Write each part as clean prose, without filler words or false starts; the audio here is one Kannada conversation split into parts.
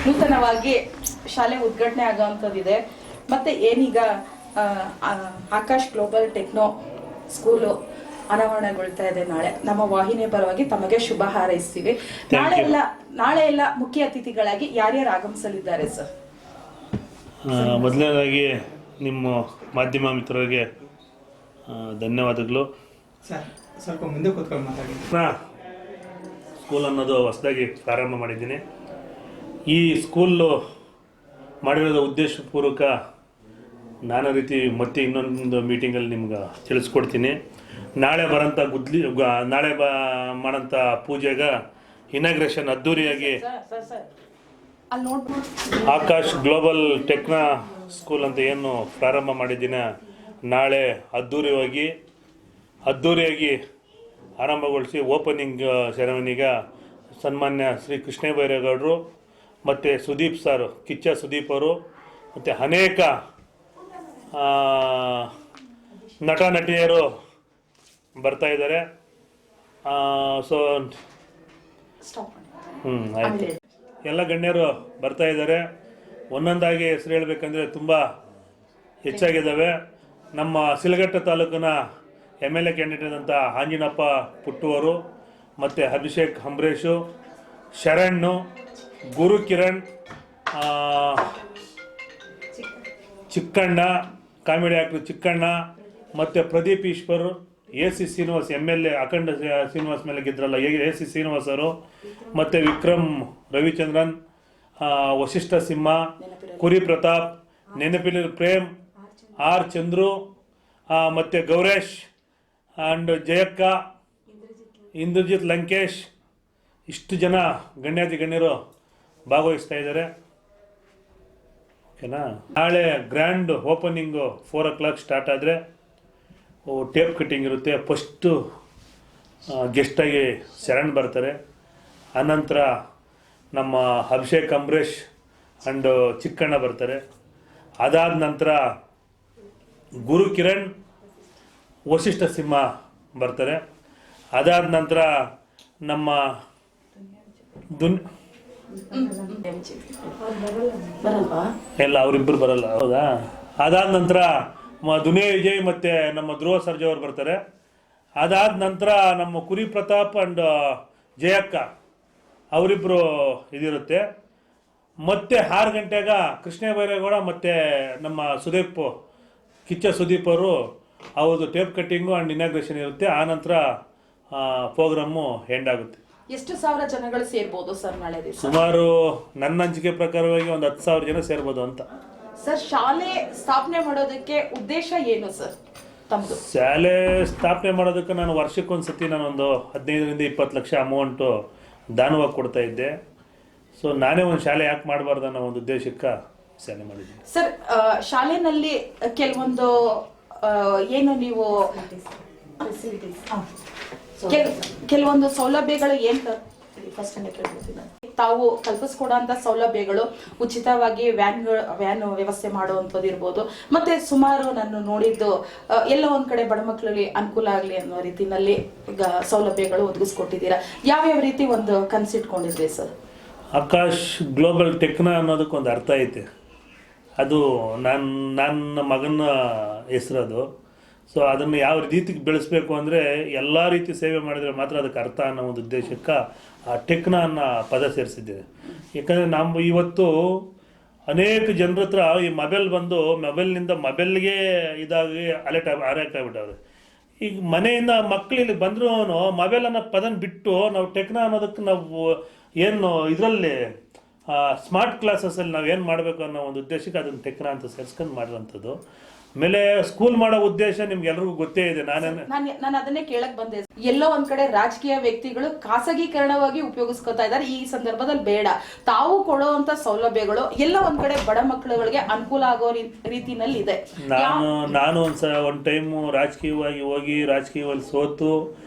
ನೂತನವಾಗಿ ಶಾಲೆ ಉದ್ಘಾಟನೆ ಆಗೋವಂಥದ್ದಿದೆ. ಮತ್ತು ಏನೀಗ ಆಕಾಶ್ ಗ್ಲೋಬಲ್ ಟೆಕ್ನೋ ಸ್ಕೂಲು ಅನಾವರಣಗೊಳ್ತಾ ಇದೆ ನಾಳೆ. ನಮ್ಮ ವಾಹಿನಿಯ ಪರವಾಗಿ ತಮಗೆ ಶುಭ ಹಾರೈಸ್ತೀವಿ. ನಾಳೆ ಎಲ್ಲ ಮುಖ್ಯ ಅತಿಥಿಗಳಾಗಿ ಯಾರ್ಯಾರು ಆಗಮಿಸಲಿದ್ದಾರೆ ಸರ್? ಮೊದಲನೇದಾಗಿ ನಿಮ್ಮ ಮಾಧ್ಯಮ ಮಿತ್ರರಿಗೆ ಧನ್ಯವಾದಗಳು. ಸ್ವಲ್ಪ ಮುಂದೆ ಕೂತ್ಕೊಂಡು ಮಾತಾಡಿ. ಸ್ಕೂಲ್ ಅನ್ನೋದು ಹೊಸದಾಗಿ ಪ್ರಾರಂಭ ಮಾಡಿದ್ದೀನಿ. ಈ ಸ್ಕೂಲು ಮಾಡಿರೋದು ಉದ್ದೇಶಪೂರ್ವಕ ನಾನಾ ರೀತಿ ಮತ್ತೆ ಇನ್ನೊಂದು ಮೀಟಿಂಗಲ್ಲಿ ನಿಮ್ಗೆ ತಿಳಿಸ್ಕೊಡ್ತೀನಿ. ನಾಳೆ ಮಾಡೋಂಥ ಪೂಜೆಗೆ ಇನಾಗ್ರೇಷನ್ ಅದ್ದೂರಿಯಾಗಿ ಆಕಾಶ್ ಗ್ಲೋಬಲ್ ಟೆಕ್ನೋ ಸ್ಕೂಲ್ ಅಂತ ಏನು ಪ್ರಾರಂಭ ಮಾಡಿದ್ದೀನಿ, ನಾಳೆ ಅದ್ದೂರಿಯಾಗಿ ಆರಂಭಗೊಳಿಸಿ ಓಪನಿಂಗ್ ಸೆರೆಮನಿಗೆ ಸನ್ಮಾನ್ಯ ಶ್ರೀ ಕೃಷ್ಣ ಬೈರೇಗೌಡರು ಮತ್ತು ಸುದೀಪ್ ಸರ್, ಕಿಚ್ಚ ಸುದೀಪ್ ಅವರು ಮತ್ತು ಅನೇಕ ನಟ ನಟಿಯರು ಬರ್ತಾಯಿದ್ದಾರೆ. ಸೊ ಆಯಿತು, ಎಲ್ಲ ಗಣ್ಯರು ಬರ್ತಾಯಿದ್ದಾರೆ. ಒಂದೊಂದಾಗಿ ಹೆಸರು ಹೇಳಬೇಕಂದ್ರೆ ತುಂಬ ಹೆಚ್ಚಾಗಿದ್ದಾವೆ. ನಮ್ಮ ಶಿಲಘಟ್ಟ ತಾಲೂಕಿನ MLA ಕ್ಯಾಂಡಿಡೇಟ್ ಅಂತ ಆಂಜಿನಪ್ಪ ಪುಟ್ಟೂರು ಮತ್ತು ಅಭಿಷೇಕ್ ಅಂಬರೀಷು, ಶರಣ್, ಗುರು ಕಿರಣ್, ಚಿಕ್ಕಣ್ಣ, ಕಾಮಿಡಿ ಆ್ಯಕ್ಟ್ರು ಚಿಕ್ಕಣ್ಣ, ಮತ್ತು ಪ್ರದೀಪ್ ಈಶ್ವರ್, AC ಶ್ರೀನಿವಾಸ್ MLA ಅಖಂಡ ಶ್ರೀನಿವಾಸ್ ಮೇಲೆ ಗೆದ್ರಲ್ಲ AC ಶ್ರೀನಿವಾಸ್ ಅವರು, ಮತ್ತು ವಿಕ್ರಮ್ ರವಿಚಂದ್ರನ್, ವಶಿಷ್ಠ ಸಿಂಹ, ಕುರಿ ಪ್ರತಾಪ್, ನೆನಪಿನ ಪ್ರೇಮ್, R ಚಂದ್ರು, ಮತ್ತು ಗೌರೇಶ್ ಆ್ಯಂಡ್ ಜಯಕ್ಕ, ಇಂದ್ರಜಿತ್ ಲಂಕೇಶ್, ಇಷ್ಟು ಜನ ಗಣ್ಯರು ಭಾಗವಹಿಸ್ತಾ ಇದ್ದಾರೆ. ಓಕೆನಾ? ನಾಳೆ ಗ್ರ್ಯಾಂಡ್ ಓಪನಿಂಗು 4 o'clock ಸ್ಟಾರ್ಟ್ ಆದರೆ ಟೇಪ್ ಕಟ್ಟಿಂಗ್ ಇರುತ್ತೆ. ಫಸ್ಟು ಗೆಸ್ಟಾಗಿ ಶರಣ್ ಬರ್ತಾರೆ. ಆನಂತರ ನಮ್ಮ ಅಭಿಷೇಕ್ ಅಂಬರೀಷ್ ಆ್ಯಂಡ್ ಚಿಕ್ಕಣ್ಣ ಬರ್ತಾರೆ. ಅದಾದ ನಂತರ ಗುರು ಕಿರಣ್, ವಶಿಷ್ಠ ಸಿಂಹ ಬರ್ತಾರೆ. ಅದಾದ ನಂತರ ನಮ್ಮ ಎಲ್ಲ ಅವರಿಬ್ಬರು ಬರಲ್ಲ, ಹೌದಾ? ಅದಾದ ನಂತರ ದುನಿಯಾ ವಿಜಯ್ ಮತ್ತು ನಮ್ಮ ಧ್ರುವ ಸರ್ಜಾ ಅವರು ಬರ್ತಾರೆ. ಅದಾದ ನಂತರ ನಮ್ಮ ಕುರಿ ಪ್ರತಾಪ್ ಆ್ಯಂಡ್ ಜಯಕ್ಕ ಅವರಿಬ್ಬರು ಇದಿರುತ್ತೆ. ಮತ್ತೆ 6 ಗಂಟೆಗೆ ಕೃಷ್ಣ ಬೈರೇಗೌಡ ಮತ್ತು ನಮ್ಮ ಕಿಚ್ಚ ಸುದೀಪ್ ಅವರು ಅವ್ರದ್ದು ಟೇಪ್ ಕಟ್ಟಿಂಗು ಆ್ಯಂಡ್ ಇನಾಗ್ರೇಷನ್ ಇರುತ್ತೆ. ಆನಂತರ ಪ್ರೋಗ್ರಾಮು ಎಂಡ್ ಆಗುತ್ತೆ. ಎಷ್ಟು ಸಾವಿರ ಜನಗಳು ಸೇರ್ಬೋದು ಸರ್ ನಾಳೆ ದಿವಸ? ಸುಮಾರು ನನ್ನ ಹಂಚಿಕೆ ಪ್ರಕಾರವಾಗಿ ಒಂದು 10,000 ಜನ ಸೇರ್ಬೋದು ಅಂತ. ಸರ್, ಶಾಲೆ ಸ್ಥಾಪನೆ ಮಾಡೋದಕ್ಕೆ ಉದ್ದೇಶ ಏನು ಸರ್ ತಮ್ಮದು? ಶಾಲೆ ಸ್ಥಾಪನೆ ಮಾಡೋದಕ್ಕೆ ನಾನು ವರ್ಷಕ್ಕೊಂದ್ಸತಿ ನಾನೊಂದು 15ರಿಂದ 20 ಲಕ್ಷ ಅಮೌಂಟು ದಾನವಾಗಿ ಕೊಡ್ತಾ ಇದ್ದೆ. ಸೊ ನಾನೇ ಒಂದು ಶಾಲೆ ಯಾಕೆ ಮಾಡಬಾರ್ದು ಅನ್ನೋ ಒಂದು ಉದ್ದೇಶಕ್ಕೆ ಶಾಲೆ ಮಾಡಿದ್ದೀನಿ. ಸರ್, ಶಾಲೆನಲ್ಲಿ ಕೆಲವೊಂದು ಏನು ನೀವು ಕೆಲವೊಂದು ಸೌಲಭ್ಯಗಳು ಏನು ಫಸ್ಟ್ ತಾವು ಕಲ್ಪಿಸ್ಕೊಡೋಂಥ ಸೌಲಭ್ಯಗಳು, ಉಚಿತವಾಗಿ ವ್ಯಾನ್ ವ್ಯವಸ್ಥೆ ಮಾಡುವಂಥದ್ದು ಇರ್ಬೋದು. ಮತ್ತೆ ಸುಮಾರು ನಾನು ನೋಡಿದ್ದು ಎಲ್ಲ ಒಂದ್ ಕಡೆ ಬಡ ಮಕ್ಕಳಿಗೆ ಅನುಕೂಲ ಆಗಲಿ ಅನ್ನೋ ರೀತಿನಲ್ಲಿ ಈಗ ಸೌಲಭ್ಯಗಳು ಒದಗಿಸ್ಕೊಟ್ಟಿದ್ದೀರಾ. ಯಾವ್ಯಾವ ರೀತಿ ಒಂದು ಕನ್ಸಿಟ್ಕೊಂಡಿದ್ರಿ ಸರ್? ಆಕಾಶ್ ಗ್ಲೋಬಲ್ ಟೆಕ್ನೋ ಅನ್ನೋದಕ್ಕೊಂದು ಅರ್ಥ ಐತೆ. ಅದು ನನ್ನ ಮಗನ ಹೆಸರದು. ಸೊ ಅದನ್ನು ಯಾವ ರೀತಿಗೆ ಬೆಳೆಸಬೇಕು ಅಂದರೆ ಎಲ್ಲ ರೀತಿ ಸೇವೆ ಮಾಡಿದರೆ ಮಾತ್ರ ಅದಕ್ಕೆ ಅರ್ಥ ಅನ್ನೋ ಒಂದು ಉದ್ದೇಶಕ್ಕೆ ಆ ಟೆಕ್ನೋ ಅನ್ನೋ ಪದ ಸೇರಿಸಿದ್ದೇವೆ. ಯಾಕಂದರೆ ನಾವು ಇವತ್ತು ಅನೇಕ ಜನರ ಹತ್ರ ಈ ಮೊಬೈಲ್ ಬಂದು ಮೊಬೈಲ್ಗೆ ಇದಾಗಿ ಅಲರ್ಟ್ ಆಗ್ಬಿಟ್ಟವ್ರೆ. ಈಗ ಮನೆಯಿಂದ ಮಕ್ಕಳು ಇಲ್ಲಿ ಬಂದರೂ ಮೊಬೈಲ್ ಅನ್ನೋ ಪದನ ಬಿಟ್ಟು ನಾವು ಟೆಕ್ನೋ ಅನ್ನೋದಕ್ಕೆ ನಾವು ಏನು ಇದರಲ್ಲಿ ಸ್ಮಾರ್ಟ್ ಕ್ಲಾಸಸ್ಸಲ್ಲಿ ನಾವು ಏನು ಮಾಡಬೇಕು ಅನ್ನೋ ಒಂದು ಉದ್ದೇಶಕ್ಕೆ ಅದನ್ನು ಟೆಕ್ನೋ ಅಂತ ಸೇರಿಸ್ಕೊಂಡು ಮಾಡಿರೋಂಥದ್ದು. ಆಮೇಲೆ ಸ್ಕೂಲ್ ಮಾಡೋ ಉದ್ದೇಶ ನಿಮ್ಗೆಲ್ರಿಗೂ ಗೊತ್ತೇ ಇದೆ. ನಾನು ಅದನ್ನೇ ಕೇಳಕ್ ಬಂದೆ. ಎಲ್ಲೋ ಒಂದ್ ಕಡೆ ರಾಜಕೀಯ ವ್ಯಕ್ತಿಗಳು ಖಾಸಗೀಕರಣವಾಗಿ ಉಪಯೋಗಿಸ್ಕೊತಾ ಇದ್ದಾರೆ. ಈ ಸಂದರ್ಭದಲ್ಲಿ ಬೇಡ, ತಾವು ಕೊಡುವಂತ ಸೌಲಭ್ಯಗಳು ಎಲ್ಲ ಒಂದ್ ಕಡೆ ಬಡ ಮಕ್ಕಳುಗಳಿಗೆ ಅನುಕೂಲ ಆಗೋ ರೀತಿನಲ್ಲಿ ಇದೆ. ನಾನು ಒಂದ್ ಟೈಮು ರಾಜಕೀಯವಾಗಿ ಸೋತು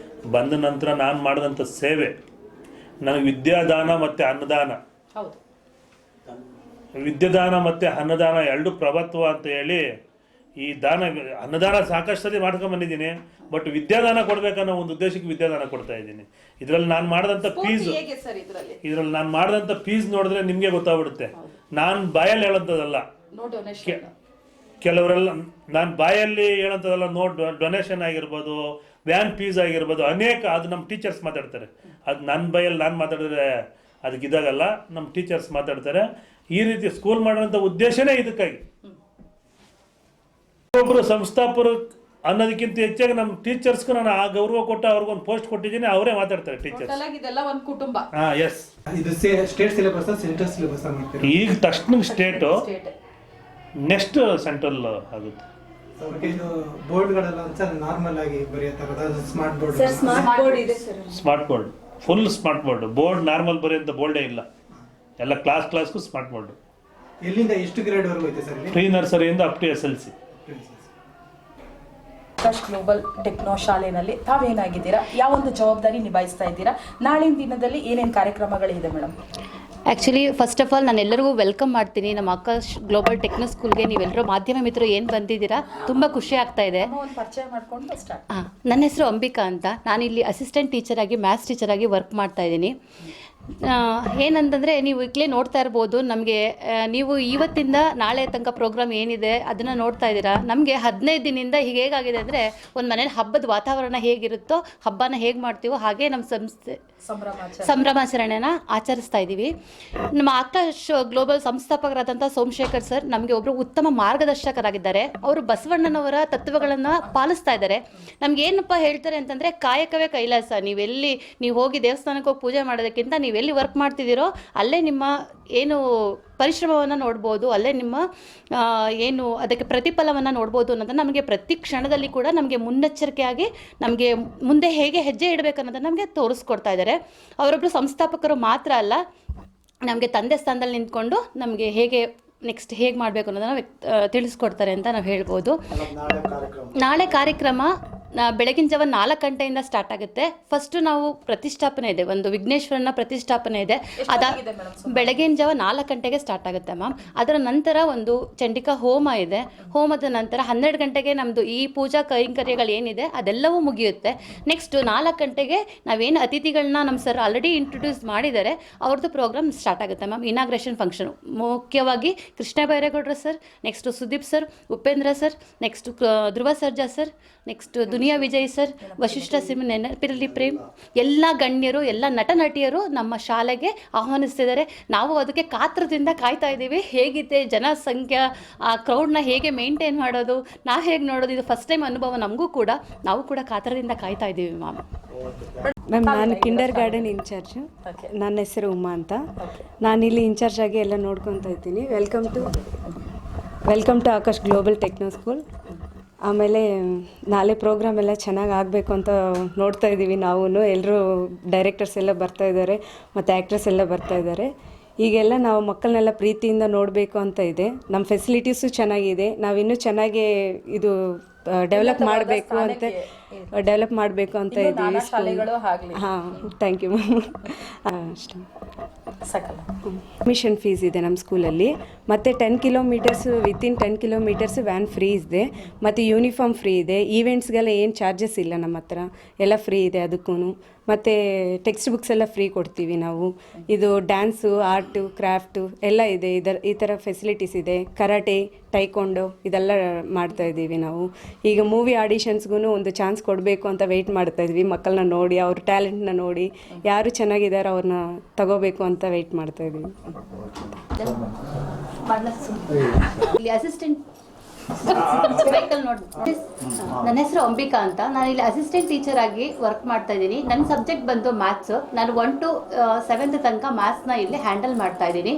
ಬಂದ ನಂತರ ನಾನು ಮಾಡಿದಂಥ ಸೇವೆ, ನನಗೆ ವಿದ್ಯಾದಾನ ಮತ್ತು ಅನ್ನದಾನ, ವಿದ್ಯಾದಾನ ಮತ್ತು ಅನ್ನದಾನ ಎರಡು ಪ್ರಭುತ್ವ ಅಂತ ಹೇಳಿ ಈ ಅನ್ನದಾನ ಸಾಕಷ್ಟು ಸರಿ ಮಾಡ್ಕೊಂಡ್ ಬಂದಿದ್ದೀನಿ. ಬಟ್ ವಿದ್ಯಾದಾನ ಕೊಡ್ಬೇಕನ್ನೋ ಒಂದು ಉದ್ದೇಶಕ್ಕೆ ವಿದ್ಯಾದಾನ ಕೊಡ್ತಾ ಇದ್ದೀನಿ. ಇದ್ರಲ್ಲಿ ನಾನು ಮಾಡಿದಂಥ ಫೀಸ್ ನೋಡಿದ್ರೆ ನಿಮ್ಗೆ ಗೊತ್ತಾಗ್ಬಿಡುತ್ತೆ. ನಾನು ಬಾಯಲ್ಲಿ ಹೇಳೋಂಥದ್ದಲ್ಲ, ಕೆಲವರೆಲ್ಲ ನಾನು ಬಾಯಲ್ಲಿ ಹೇಳೋಂಥದ್ದಲ್ಲ. ಡೊನೇಷನ್ ಆಗಿರ್ಬೋದು, ವ್ಯಾನ್ ಫೀಸ್ ಆಗಿರ್ಬೋದು, ಅನೇಕ ಅದು ನಮ್ಮ ಟೀಚರ್ಸ್ ಮಾತಾಡ್ತಾರೆ. ಅದು ನನ್ನ ಬಾಯಲ್ಲಿ ನಾನು ಮಾತಾಡಿದ್ರೆ ಅದಕ್ಕೆ ಇದಾಗಲ್ಲ, ನಮ್ಮ ಟೀಚರ್ಸ್ ಮಾತಾಡ್ತಾರೆ. ಈ ರೀತಿ ಸ್ಕೂಲ್ ಮಾಡೋಂಥ ಉದ್ದೇಶನೇ ಇದಕ್ಕಾಗಿ. ಒಬ್ಬರು ಸಂಸ್ಥಾಪರು ಅನ್ನೋದಕ್ಕಿಂತ ಹೆಚ್ಚಾಗಿ ನಮ್ಮ ಟೀಚರ್ಸ್ಗೂ ನಾನು ಆ ಗೌರವ ಕೊಟ್ಟು ಅವ್ರಿಗೊಂದು ಪೋಸ್ಟ್ ಕೊಟ್ಟಿದ್ದೀನಿ, ಅವರೇ ಮಾತಾಡ್ತಾರೆ ಟೀಚರ್ಸ್. ಒಂದು ಕುಟುಂಬ. ಎಸ್. ಇದು ಸ್ಟೇಟ್ ಸಿಲೆಬಸ್ ಸೆಂಟ್ರಲ್ ಸಿಲೆಬಸ್ ಮಾಡ್ತೀರಾ? ಈಗ ತಕ್ಷಣ ಸ್ಟೇಟು, ನೆಕ್ಸ್ಟ್ ಸೆಂಟ್ರಲ್ ಆಗುತ್ತೆ. ಇದು ಬೋರ್ಡ್ಗಳೆಲ್ಲ ನಾರ್ಮಲ್ ಆಗಿ ಬರೆಯೋ ಥರದ smart board. Smart board, full smart board normal ಬರೆಯೋಂಥ ಬೋರ್ಡೇ ಇಲ್ಲ. ಎಲ್ಲ ಕ್ಲಾಸ್ಗೂ ಸ್ಮಾರ್ಟ್ ಬೋರ್ಡ್. ಎಲ್ಲಿಂದ ಎಷ್ಟು ಗ್ರೇಡ್ ವರೆಗೂ ಐತೆ ಸರ್? ಪ್ರೀ ನರ್ಸರಿಯಿಂದ up to SLC. Akash global techno ಶಾಲೆಯಲ್ಲಿ ತಾವೇನಾಗಿದ್ದೀರಾ, ಯಾವ ಒಂದು ಜವಾಬ್ದಾರಿ ನಿಭಾಯಿಸ್ತಾ ಇದ್ದೀರಾ, ನಾಳಿನ ದಿನದಲ್ಲಿ ಏನೇನು ಕಾರ್ಯಕ್ರಮಗಳಿದೆ madam? Actually first of all ನಾನು ಎಲ್ಲರಿಗೂ ವೆಲ್ಕಮ್ ಮಾಡ್ತೀನಿ ನಮ್ಮ ಆಕಾಶ್ ಗ್ಲೋಬಲ್ ಟೆಕ್ನೋ ಸ್ಕೂಲ್ಗೆ. ನೀವೆಲ್ಲರೂ ಮಾಧ್ಯಮ ಮಿತ್ರರು ಏನು ಬಂದಿದ್ದೀರಾ, ತುಂಬ ಖುಷಿ ಆಗ್ತಾ ಇದೆ. ಪರಿಚಯ ಮಾಡ್ಕೊಂಡು ಸ್ಟಾರ್ಟ್. ನನ್ನ ಹೆಸರು ಅಂಬಿಕಾ ಅಂತ. ನಾನಿಲ್ಲಿ ಅಸಿಸ್ಟೆಂಟ್ ಟೀಚರಾಗಿ ಮ್ಯಾಥ್ಸ್ ಟೀಚರಾಗಿ ವರ್ಕ್ ಮಾಡ್ತಾ ಇದ್ದೀನಿ. ಏನಂತಂದರೆ ನೀವು ಈಗಲೇ ನೋಡ್ತಾ ಇರ್ಬೋದು, ನಮಗೆ ನೀವು ಇವತ್ತಿಂದ ನಾಳೆ ತನಕ ಪ್ರೋಗ್ರಾಮ್ ಏನಿದೆ ಅದನ್ನು ನೋಡ್ತಾ ಇದ್ದೀರಾ. ನಮಗೆ 15 ದಿನದಿಂದ ಹೇಗಾಗಿದೆ ಅಂದರೆ, ಒಂದು ಮನೇಲಿ ಹಬ್ಬದ ವಾತಾವರಣ ಹೇಗಿರುತ್ತೋ, ಹಬ್ಬನ ಹೇಗೆ ಮಾಡ್ತೀವೋ ಹಾಗೆ ನಮ್ಮ ಸಂಸ್ಥೆ ಸಂಭ್ರಮಾಚರಣೆನ ಆಚರಿಸ್ತಾ ಇದ್ದೀವಿ. ನಮ್ಮ ಆಕಾಶ್ ಗ್ಲೋಬಲ್ ಸಂಸ್ಥಾಪಕರಾದಂಥ ಸೋಮಶೇಖರ್ ಸರ್ ನಮಗೆ ಒಬ್ಬರು ಉತ್ತಮ ಮಾರ್ಗದರ್ಶಕರಾಗಿದ್ದಾರೆ. ಅವರು ಬಸವಣ್ಣನವರ ತತ್ವಗಳನ್ನು ಪಾಲಿಸ್ತಾ ಇದ್ದಾರೆ. ನಮಗೇನಪ್ಪ ಹೇಳ್ತಾರೆ ಅಂತಂದರೆ, ಕಾಯಕವೇ ಕೈಲಾಸ. ನೀವು ಹೋಗಿ ದೇವಸ್ಥಾನಕ್ಕೆ ಹೋಗಿ ಪೂಜೆ ಮಾಡೋದಕ್ಕಿಂತ ನೀವೆಲ್ಲಿ ವರ್ಕ್ ಮಾಡ್ತಿದ್ದೀರೋ ಅಲ್ಲೇ ನಿಮ್ಮ ಏನು ಪರಿಶ್ರಮವನ್ನು ನೋಡ್ಬೋದು, ಅಲ್ಲೇ ನಿಮ್ಮ ಏನು ಅದಕ್ಕೆ ಪ್ರತಿಫಲವನ್ನು ನೋಡ್ಬೋದು ಅನ್ನೋದನ್ನು ನಮಗೆ ಪ್ರತಿ ಕ್ಷಣದಲ್ಲಿ ಕೂಡ ನಮಗೆ ಮುನ್ನೆಚ್ಚರಿಕೆಯಾಗಿ ನಮಗೆ ಮುಂದೆ ಹೇಗೆ ಹೆಜ್ಜೆ ಇಡಬೇಕು ಅನ್ನೋದನ್ನು ನಮಗೆ ತೋರಿಸ್ಕೊಡ್ತಾ ಇದ್ದಾರೆ. ಅವರೊಬ್ಬರು ಸಂಸ್ಥಾಪಕರು ಮಾತ್ರ ಅಲ್ಲ, ನಮಗೆ ತಂದೆ ಸ್ಥಾನದಲ್ಲಿ ನಿಂತ್ಕೊಂಡು ನಮಗೆ ನೆಕ್ಸ್ಟ್ ಹೇಗೆ ಮಾಡಬೇಕು ಅನ್ನೋದನ್ನು ತಿಳಿಸ್ಕೊಡ್ತಾರೆ ಅಂತ ನಾವು ಹೇಳ್ಬೋದು. ನಾಳೆ ಕಾರ್ಯಕ್ರಮ ಬೆಳಗಿನ ಜಾವ 4 ಗಂಟೆಯಿಂದ ಸ್ಟಾರ್ಟ್ ಆಗುತ್ತೆ. ಫಸ್ಟು ನಾವು ಪ್ರತಿಷ್ಠಾಪನೆ ಇದೆ, ಒಂದು ವಿಘ್ನೇಶ್ವರನ ಪ್ರತಿಷ್ಠಾಪನೆ ಇದೆ. ಬೆಳಗಿನ ಜಾವ 4 ಗಂಟೆಗೆ ಸ್ಟಾರ್ಟ್ ಆಗುತ್ತೆ ಮ್ಯಾಮ್. ಅದರ ನಂತರ ಒಂದು ಚಂಡಿಕಾ ಹೋಮ ಇದೆ. ಹೋಮದ ನಂತರ 12 ಗಂಟೆಗೆ ನಮ್ಮದು ಈ ಪೂಜಾ ಕೈಂಕರ್ಯಗಳು ಏನಿದೆ ಅದೆಲ್ಲವೂ ಮುಗಿಯುತ್ತೆ. ನೆಕ್ಸ್ಟ್ 4 ಗಂಟೆಗೆ ನಾವೇನು ಅತಿಥಿಗಳನ್ನ ನಮ್ಮ ಸರ್ ಆಲ್ರೆಡಿ ಇಂಟ್ರೊಡ್ಯೂಸ್ ಮಾಡಿದ್ದಾರೆ, ಅವ್ರದ್ದು ಪ್ರೋಗ್ರಾಮ್ ಸ್ಟಾರ್ಟ್ ಆಗುತ್ತೆ ಮ್ಯಾಮ್. ಇನಾಗ್ರೇಷನ್ ಫಂಕ್ಷನು ಮುಖ್ಯವಾಗಿ ಕೃಷ್ಣ ಬೈರೇಗೌಡರು sir, next Sudeep sir, Upendra sir, next Dhruva Sarja sir, next Duniya Vijay sir, Vasishta Simha, Nenapirali Prem, ಎಲ್ಲ ಗಣ್ಯರು, ಎಲ್ಲ ನಟ ನಟಿಯರು ನಮ್ಮ ಶಾಲೆಗೆ ಆಹ್ವಾನಿಸ್ತಿದ್ದಾರೆ. ನಾವು ಅದಕ್ಕೆ ಕಾತ್ರದಿಂದ ಕಾಯ್ತಾ ಇದ್ದೀವಿ. ಹೇಗಿದೆ ಜನಸಂಖ್ಯೆ, ಆ ಕ್ರೌಡ್ನ ಹೇಗೆ ಮೇಂಟೈನ್ ಮಾಡೋದು, ನಾವು ಹೇಗೆ ನೋಡೋದು, ಇದು ಫಸ್ಟ್ ಟೈಮ್ ಅನುಭವ ನಮಗೂ ಕೂಡ. ನಾವು ಕೂಡ ಕಾತ್ರದಿಂದ ಕಾಯ್ತಾ ಇದ್ದೀವಿ ಮ್ಯಾಮ್. ನಾನು ಕಿಂಡರ್ ಗಾರ್ಡನ್ ಇನ್ಚಾರ್ಜು. ನನ್ನ ಹೆಸರು ಉಮಾ ಅಂತ. ನಾನಿಲ್ಲಿ ಇನ್ಚಾರ್ಜ್ ಆಗಿ ಎಲ್ಲ ನೋಡ್ಕೊತಾ ಇದ್ದೀನಿ. Welcome to Akash global techno school. ಆಮೇಲೆ ನಾಳೆ ಪ್ರೋಗ್ರಾಮ್ ಎಲ್ಲ ಚೆನ್ನಾಗಿ ಆಗಬೇಕು ಅಂತ ನೋಡ್ತಾ ಇದ್ದೀವಿ. ನಾವು ಎಲ್ಲರೂ ಡೈರೆಕ್ಟರ್ಸ್ ಎಲ್ಲ ಬರ್ತಾ ಇದ್ದಾರೆ ಮತ್ತು ಆ್ಯಕ್ಟ್ರಸ್ ಎಲ್ಲ ಬರ್ತಾ ಇದ್ದಾರೆ. ಈಗೆಲ್ಲ ನಾವು ಮಕ್ಕಳನ್ನೆಲ್ಲ ಪ್ರೀತಿಯಿಂದ ನೋಡಬೇಕು ಅಂತ ಇದೆ. ನಮ್ಮ ಫೆಸಿಲಿಟೀಸು ಚೆನ್ನಾಗಿದೆ. ನಾವಿನ್ನೂ ಚೆನ್ನಾಗಿ ಇದು ಡೆವಲಪ್ ಮಾಡಬೇಕು ಅಂತ ಇದ್ದೀವಿ. ಹಾಂ, ಥ್ಯಾಂಕ್ ಯು ಮ್ಯಾಮ್. ಅಷ್ಟೇ. ಅಡ್ಮಿಷನ್ ಫೀಸ್ ಇದೆ ನಮ್ಮ ಸ್ಕೂಲಲ್ಲಿ. ಮತ್ತು 10 kilometres within 10 kilometres van free ಇದೆ. ಮತ್ತು ಯೂನಿಫಾರ್ಮ್ ಫ್ರೀ ಇದೆ. ಈವೆಂಟ್ಸ್ಗೆಲ್ಲ ಏನು ಚಾರ್ಜಸ್ ಇಲ್ಲ ನಮ್ಮ ಹತ್ರ, ಎಲ್ಲ ಫ್ರೀ ಇದೆ ಅದಕ್ಕೂ. ಮತ್ತು ಟೆಕ್ಸ್ಟ್ ಬುಕ್ಸ್ ಎಲ್ಲ ಫ್ರೀ ಕೊಡ್ತೀವಿ ನಾವು. ಇದು ಡ್ಯಾನ್ಸು, ಆರ್ಟು, ಕ್ರಾಫ್ಟು ಎಲ್ಲ ಇದೆ. ಈ ಥರ ಫೆಸಿಲಿಟೀಸ್ ಇದೆ. ಕರಾಟೆ, ಟೈಕೊಂಡು ಇದೆಲ್ಲ ಮಾಡ್ತಾಯಿದ್ದೀವಿ ನಾವು. ಈಗ ಮೂವಿ ಆಡಿಷನ್ಸ್ಗೂ ಒಂದು ಚಾನ್ಸ್ ಕೊಡಬೇಕು ಅಂತ ವೆಯ್ಟ್ ಮಾಡ್ತಾಯಿದ್ವಿ. ಮಕ್ಕಳನ್ನ ನೋಡಿ, ಅವ್ರ ಟ್ಯಾಲೆಂಟ್ನ ನೋಡಿ, ಯಾರು ಚೆನ್ನಾಗಿದ್ದಾರೋ ಅವ್ರನ್ನ ತಗೋಬೇಕು ಅಂತ ವೆಯ್ಟ್ ಮಾಡ್ತಾಯಿದ್ದೀವಿ. ಇಲ್ಲಿ ಅಸಿಸ್ಟೆಂಟ್ ವೆಹಿಕಲ್ ನೋಡಿ. ನನ್ನ ಹೆಸರು ಅಂಬಿಕಾ ಅಂತ. ನಾನು ಇಲ್ಲಿ ಅಸಿಸ್ಟೆಂಟ್ ಟೀಚರ್ ಆಗಿ ವರ್ಕ್ ಮಾಡ್ತಾ ಇದ್ದೀನಿ. ನನ್ನ ಸಬ್ಜೆಕ್ಟ್ ಬಂದು ಮ್ಯಾಥ್ಸು. ನಾನು 1 to 7th ತನಕ ಮ್ಯಾಥ್ಸ್ನ ಇಲ್ಲಿ ಹ್ಯಾಂಡಲ್ ಮಾಡ್ತಾ ಇದ್ದೀನಿ.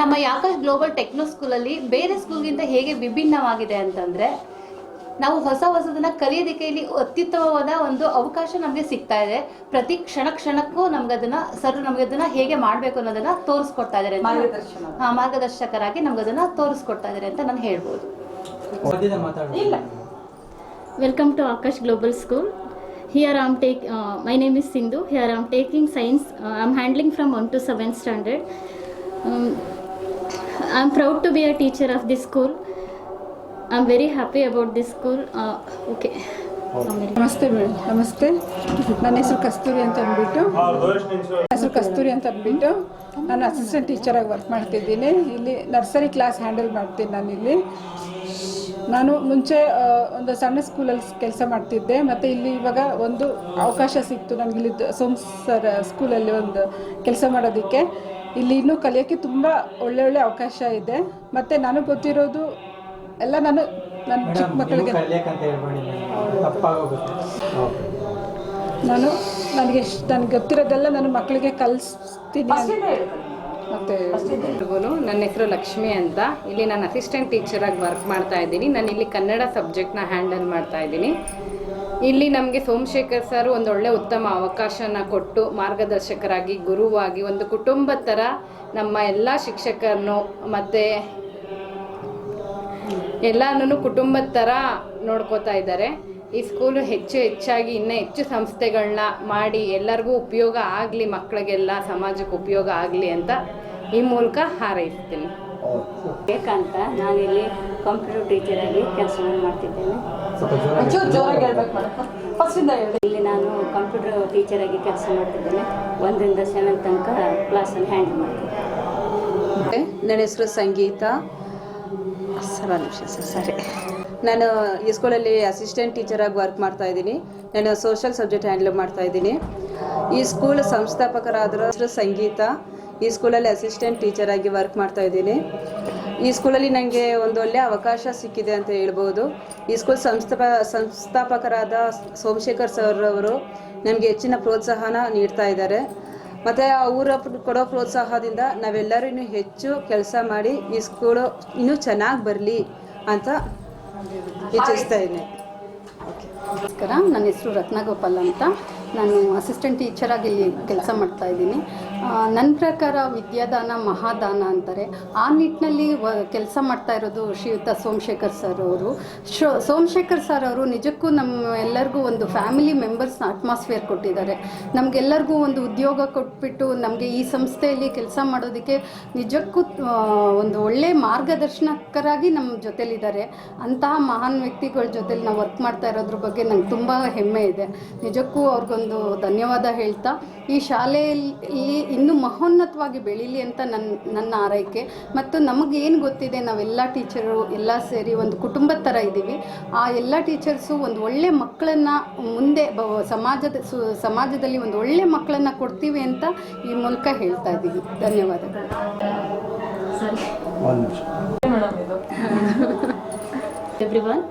ನಮ್ಮ ಆಕಾಶ್ ಗ್ಲೋಬಲ್ ಟೆಕ್ನೋ ಸ್ಕೂಲಲ್ಲಿ ಬೇರೆ ಸ್ಕೂಲ್ಗಿಂತ ಹೇಗೆ ವಿಭಿನ್ನವಾಗಿದೆ ಅಂತಂದರೆ, ನಾವು ಹೊಸದನ್ನ ಕಲಿಯೋದಕ್ಕೆ ಇಲ್ಲಿ ಅತ್ಯುತ್ತಮವಾದ ಒಂದು ಅವಕಾಶ ನಮಗೆ ಸಿಗ್ತಾ ಇದೆ. ಪ್ರತಿ ಕ್ಷಣಕ್ಕೂ ನಮ್ಗೆ ಅದನ್ನ ಹೇಗೆ ಮಾಡಬೇಕು ಅನ್ನೋದನ್ನ ತೋರಿಸ್ಕೊಡ್ತಾ ಇದ್ದಾರೆ. ಮಾರ್ಗದರ್ಶಕರಾಗಿ ನಮ್ಗೆ ಅದನ್ನ ತೋರಿಸ್ಕೊಡ್ತಾ ಇದ್ದಾರೆ ಅಂತ ನಾನು ಹೇಳ್ಬೋದು. Welcome to Akash Global School. Here my name is Sindhu. Here I am taking science. I am handling from 1 to 7th standard. I am proud to be a teacher of this school. I'm very happy about this school. Okay. ನಮಸ್ತೆ ಮೇಡಮ್, ನಮಸ್ತೆ. ನನ್ನ ಹೆಸರು ಕಸ್ತೂರಿ ಅಂತ ಅಂದ್ಬಿಟ್ಟು ನಾನು ಅಸಿಸ್ಟೆಂಟ್ ಟೀಚರಾಗಿ ವರ್ಕ್ ಮಾಡ್ತಿದ್ದೀನಿ. ಇಲ್ಲಿ ನರ್ಸರಿ ಕ್ಲಾಸ್ ಹ್ಯಾಂಡಲ್ ಮಾಡ್ತೀನಿ ನಾನಿಲ್ಲಿ. ನಾನು ಮುಂಚೆ ಒಂದು ಸಣ್ಣ ಸ್ಕೂಲಲ್ಲಿ ಕೆಲಸ ಮಾಡ್ತಿದ್ದೆ, ಮತ್ತು ಇಲ್ಲಿ ಇವಾಗ ಒಂದು ಅವಕಾಶ ಸಿಕ್ತು ನನಗೆ ಇಲ್ಲಿ ಸೋಮ್ಸರ್ ಸ್ಕೂಲಲ್ಲಿ ಒಂದು ಕೆಲಸ ಮಾಡೋದಕ್ಕೆ. ಇಲ್ಲಿ ಇನ್ನೂ ಕಲಿಯೋಕ್ಕೆ ತುಂಬ ಒಳ್ಳೆ ಅವಕಾಶ ಇದೆ. ಮತ್ತು ನನಗೆ ಗೊತ್ತಿರೋದು ಎಲ್ಲ ನಾನು ನನ್ನ ಚಿಕ್ಕ ಮಕ್ಕಳಿಗೆ ನನಗೆ ಗೊತ್ತಿರೋದೆಲ್ಲ ನನ್ನ ಮಕ್ಕಳಿಗೆ ಕಲಿಸ್ತೀನಿ. ಮತ್ತು ನನ್ನ ಹೆಸರು ಲಕ್ಷ್ಮಿ ಅಂತ. ಇಲ್ಲಿ ನಾನು ಅಸಿಸ್ಟೆಂಟ್ ಟೀಚರಾಗಿ ವರ್ಕ್ ಮಾಡ್ತಾ ಇದ್ದೀನಿ. ನಾನು ಇಲ್ಲಿ ಕನ್ನಡ ಸಬ್ಜೆಕ್ಟ್ನ ಹ್ಯಾಂಡಲ್ ಮಾಡ್ತಾ ಇದ್ದೀನಿ. ಇಲ್ಲಿ ನಮಗೆ ಸೋಮಶೇಖರ್ ಸರ್ ಒಂದೊಳ್ಳೆ ಉತ್ತಮ ಅವಕಾಶನ ಕೊಟ್ಟು ಮಾರ್ಗದರ್ಶಕರಾಗಿ, ಗುರುವಾಗಿ, ಒಂದು ಕುಟುಂಬದ ಥರ ನಮ್ಮ ಎಲ್ಲ ಶಿಕ್ಷಕರನ್ನು ಮತ್ತು ಎಲ್ಲನೂ ಕುಟುಂಬದ ಥರ ನೋಡ್ಕೋತಾ ಇದ್ದಾರೆ. ಈ ಸ್ಕೂಲು ಹೆಚ್ಚಾಗಿ ಇನ್ನೂ ಹೆಚ್ಚು ಸಂಸ್ಥೆಗಳನ್ನ ಮಾಡಿ ಎಲ್ಲರಿಗೂ ಉಪಯೋಗ ಆಗಲಿ, ಮಕ್ಕಳಿಗೆಲ್ಲ ಸಮಾಜಕ್ಕೆ ಉಪಯೋಗ ಆಗಲಿ ಅಂತ ಈ ಮೂಲಕ ಹಾರೈಸ್ತೀನಿ. ಬೇಕಂತ ನಾನಿಲ್ಲಿ ಕಂಪ್ಯೂಟರ್ ಟೀಚರಾಗಿ ಕೆಲಸ ಮಾಡ್ತಿದ್ದೇನೆ. ಇಲ್ಲಿ ನಾನು ಕಂಪ್ಯೂಟರ್ ಟೀಚರಾಗಿ ಕೆಲಸ ಮಾಡ್ತಿದ್ದೇನೆ. 1ರಿಂದ 7 ತನಕ ಕ್ಲಾಸಲ್ಲಿ ಹ್ಯಾಂಡಲ್ ಮಾಡ್ತೀನಿ. ನನ್ನ ಹೆಸರು ಸಂಗೀತ. ಸರಿ, ನಾನು ಈ ಸ್ಕೂಲಲ್ಲಿ ಅಸಿಸ್ಟೆಂಟ್ ಟೀಚರಾಗಿ ವರ್ಕ್ ಮಾಡ್ತಾ ಇದ್ದೀನಿ. ನಾನು ಸೋಷಲ್ ಸಬ್ಜೆಕ್ಟ್ ಹ್ಯಾಂಡಲ್ ಮಾಡ್ತಾ ಇದ್ದೀನಿ. ಈ ಸ್ಕೂಲ್ ಸಂಸ್ಥಾಪಕರಾದ ಹೆಸರು ಸಂಗೀತ. ಈ ಸ್ಕೂಲಲ್ಲಿ ಅಸಿಸ್ಟೆಂಟ್ ಟೀಚರಾಗಿ ವರ್ಕ್ ಮಾಡ್ತಾ ಇದ್ದೀನಿ. ಈ ಸ್ಕೂಲಲ್ಲಿ ನನಗೆ ಒಂದೊಳ್ಳೆ ಅವಕಾಶ ಸಿಕ್ಕಿದೆ ಅಂತ ಹೇಳ್ಬೋದು. ಈ ಸ್ಕೂಲ್ ಸಂಸ್ಥಾಪಕರಾದ ಸೋಮಶೇಖರ್ ಸರ್ ಅವರು ನಮಗೆ ಹೆಚ್ಚಿನ ಪ್ರೋತ್ಸಾಹನ ನೀಡ್ತಾ ಇದ್ದಾರೆ. ಮತ್ತು ಅವರ ಕೊಡೋ ಪ್ರೋತ್ಸಾಹದಿಂದ ನಾವೆಲ್ಲರೂ ಇನ್ನೂ ಹೆಚ್ಚು ಕೆಲಸ ಮಾಡಿ ಈ ಸ್ಕೂಲು ಇನ್ನೂ ಚೆನ್ನಾಗಿ ಬರಲಿ ಅಂತ ಇಚ್ಛಿಸ್ತಾ ಇದ್ದೀನಿ. ನಮಸ್ಕಾರ, ನನ್ನ ಹೆಸರು ರತ್ನಗೋಪಾಲ್ ಅಂತ. ನಾನು ಅಸಿಸ್ಟೆಂಟ್ ಟೀಚರಾಗಿ ಇಲ್ಲಿ ಕೆಲಸ ಮಾಡ್ತಾಯಿದ್ದೀನಿ. ನನ್ನ ಪ್ರಕಾರ ವಿದ್ಯಾದಾನ ಮಹಾದಾನ ಅಂತಾರೆ. ಆ ನಿಟ್ಟಿನಲ್ಲಿ ಕೆಲಸ ಮಾಡ್ತಾ ಇರೋದು ಶ್ರೀಯುತ ಸೋಮಶೇಖರ್ ಸರ್ ಅವರು. ಸೋಮಶೇಖರ್ ಸರ್ ಅವರು ನಿಜಕ್ಕೂ ನಮ್ಮ ಎಲ್ಲರಿಗೂ ಒಂದು ಫ್ಯಾಮಿಲಿ ಮೆಂಬರ್ಸ್ನ ಅಟ್ಮಾಸ್ಫಿಯರ್ ಕೊಟ್ಟಿದ್ದಾರೆ. ನಮಗೆಲ್ಲರಿಗೂ ಒಂದು ಉದ್ಯೋಗ ಕೊಟ್ಬಿಟ್ಟು ನಮಗೆ ಈ ಸಂಸ್ಥೆಯಲ್ಲಿ ಕೆಲಸ ಮಾಡೋದಕ್ಕೆ ನಿಜಕ್ಕೂ ಒಂದು ಒಳ್ಳೆಯ ಮಾರ್ಗದರ್ಶಕರಾಗಿ ನಮ್ಮ ಜೊತೆಲಿದ್ದಾರೆ. ಅಂತಹ ಮಹಾನ್ ವ್ಯಕ್ತಿಗಳ ಜೊತೆಲಿ ನಾವು ವರ್ಕ್ ಮಾಡ್ತಾ ಇರೋದ್ರ ಬಗ್ಗೆ ನಂಗೆ ತುಂಬ ಹೆಮ್ಮೆ ಇದೆ. ನಿಜಕ್ಕೂ ಅವ್ರಿಗೊಂದು ಧನ್ಯವಾದ ಹೇಳ್ತಾ, ಈ ಶಾಲೆಯಲ್ಲಿ ಇನ್ನೂ ಮಹೋನ್ನತವಾಗಿ ಬೆಳೀಲಿ ಅಂತ ನನ್ನ ಆರೈಕೆ. ಮತ್ತು ನಮಗೇನು ಗೊತ್ತಿದೆ, ನಾವೆಲ್ಲ ಟೀಚರು ಎಲ್ಲ ಸೇರಿ ಒಂದು ಕುಟುಂಬದ ಥರ ಇದ್ದೀವಿ. ಆ ಎಲ್ಲ ಟೀಚರ್ಸು ಒಂದು ಒಳ್ಳೆ ಮಕ್ಕಳನ್ನು ಮುಂದೆ ಸಮಾಜದಲ್ಲಿ ಒಂದು ಒಳ್ಳೆ ಮಕ್ಕಳನ್ನು ಕೊಡ್ತೀವಿ ಅಂತ ಈ ಮೂಲಕ ಹೇಳ್ತಾ ಇದ್ದೀವಿ. ಧನ್ಯವಾದಗಳು. Everyone.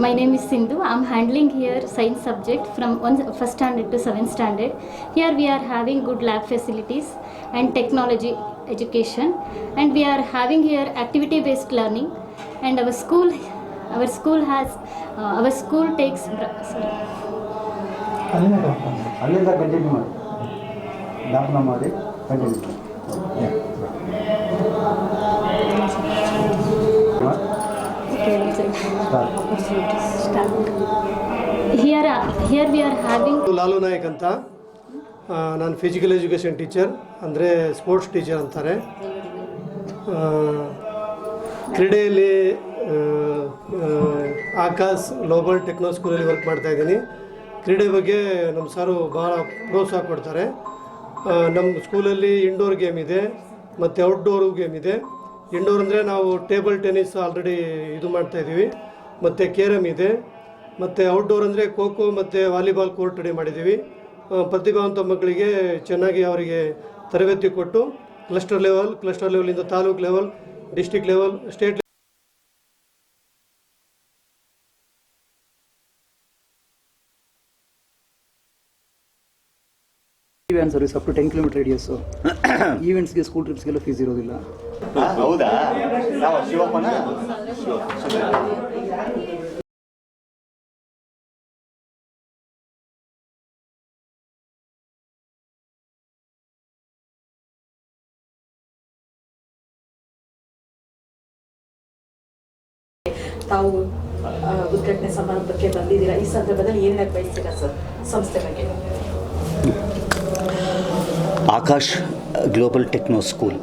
My name is Sindhu. I am handling here science subject from 1st standard to 7th standard. Here we are having good lab facilities and technology education, and we are having here activity based learning, and our school takes ಅಲ್ಲಿಂದ ಕಂಟಿನ್ಯೂ ಮಾಡಿ, ದಾಖಲ ಮಾಡಿ continue Here we are having Lalu Nayak ಅಂತ. ನಾನು ಫಿಸಿಕಲ್ ಎಜುಕೇಷನ್ ಟೀಚರ್, ಅಂದರೆ ಸ್ಪೋರ್ಟ್ಸ್ ಟೀಚರ್ ಅಂತಾರೆ. ಕ್ರೀಡೆಯಲ್ಲಿ ಆಕಾಶ್ ಗ್ಲೋಬಲ್ ಟೆಕ್ನೋ ಸ್ಕೂಲಲ್ಲಿ ವರ್ಕ್ ಮಾಡ್ತಾಯಿದ್ದೀನಿ. ಕ್ರೀಡೆ ಬಗ್ಗೆ ನಮ್ಮ ಸಾರು ಭಾಳ ಪ್ರೋತ್ಸಾಹ ಕೊಡ್ತಾರೆ. ನಮ್ಮ ಸ್ಕೂಲಲ್ಲಿ ಇಂಡೋರ್ ಗೇಮ್ ಇದೆ ಮತ್ತು ಔಟ್ಡೋರ್ ಗೇಮ್ ಇದೆ. ಇಂಡೋರ್ ಅಂದರೆ ನಾವು ಟೇಬಲ್ ಟೆನ್ನಿಸ್ ಆಲ್ರೆಡಿ ಇದು ಮಾಡ್ತಾಯಿದ್ದೀವಿ, ಮತ್ತು ಕೇರಮ್ ಇದೆ. ಮತ್ತು ಔಟ್ಡೋರ್ ಅಂದರೆ ಖೋ ಖೋ ಮತ್ತು ವಾಲಿಬಾಲ್ ಕೋರ್ಟ್ ರೆಡಿ ಮಾಡಿದ್ದೀವಿ. ಪ್ರತಿಭಾವಂತ ಮಕ್ಕಳಿಗೆ ಚೆನ್ನಾಗಿ ಅವರಿಗೆ ತರಬೇತಿ ಕೊಟ್ಟು ಕ್ಲಸ್ಟರ್ ಲೆವೆಲಿಂದ taluk level, district level, state van service up to 10 kilometre radius. ಈವೆಂಟ್ಸ್ಗೆ, ಸ್ಕೂಲ್ ಟ್ರಿಪ್ಸ್ಗೆಲ್ಲ ಫೀಸ್ ಇರೋದಿಲ್ಲ. ಹೌದಾ? ನಾವು ಶಿವಪ್ಪನ ತಾವು ಉದ್ಘಾಟನೆ ಸಮಾರಂಭಕ್ಕೆ ಬಂದಿದ್ದೀರಾ. ಈ ಸಂದರ್ಭದಲ್ಲಿ ಏನೇನು ಬಯಸ್ತೀರಾ ಸರ್ ಸಂಸ್ಥೆ ಬಗ್ಗೆ? ಆಕಾಶ್ ಗ್ಲೋಬಲ್ ಟೆಕ್ನೋ ಸ್ಕೂಲ್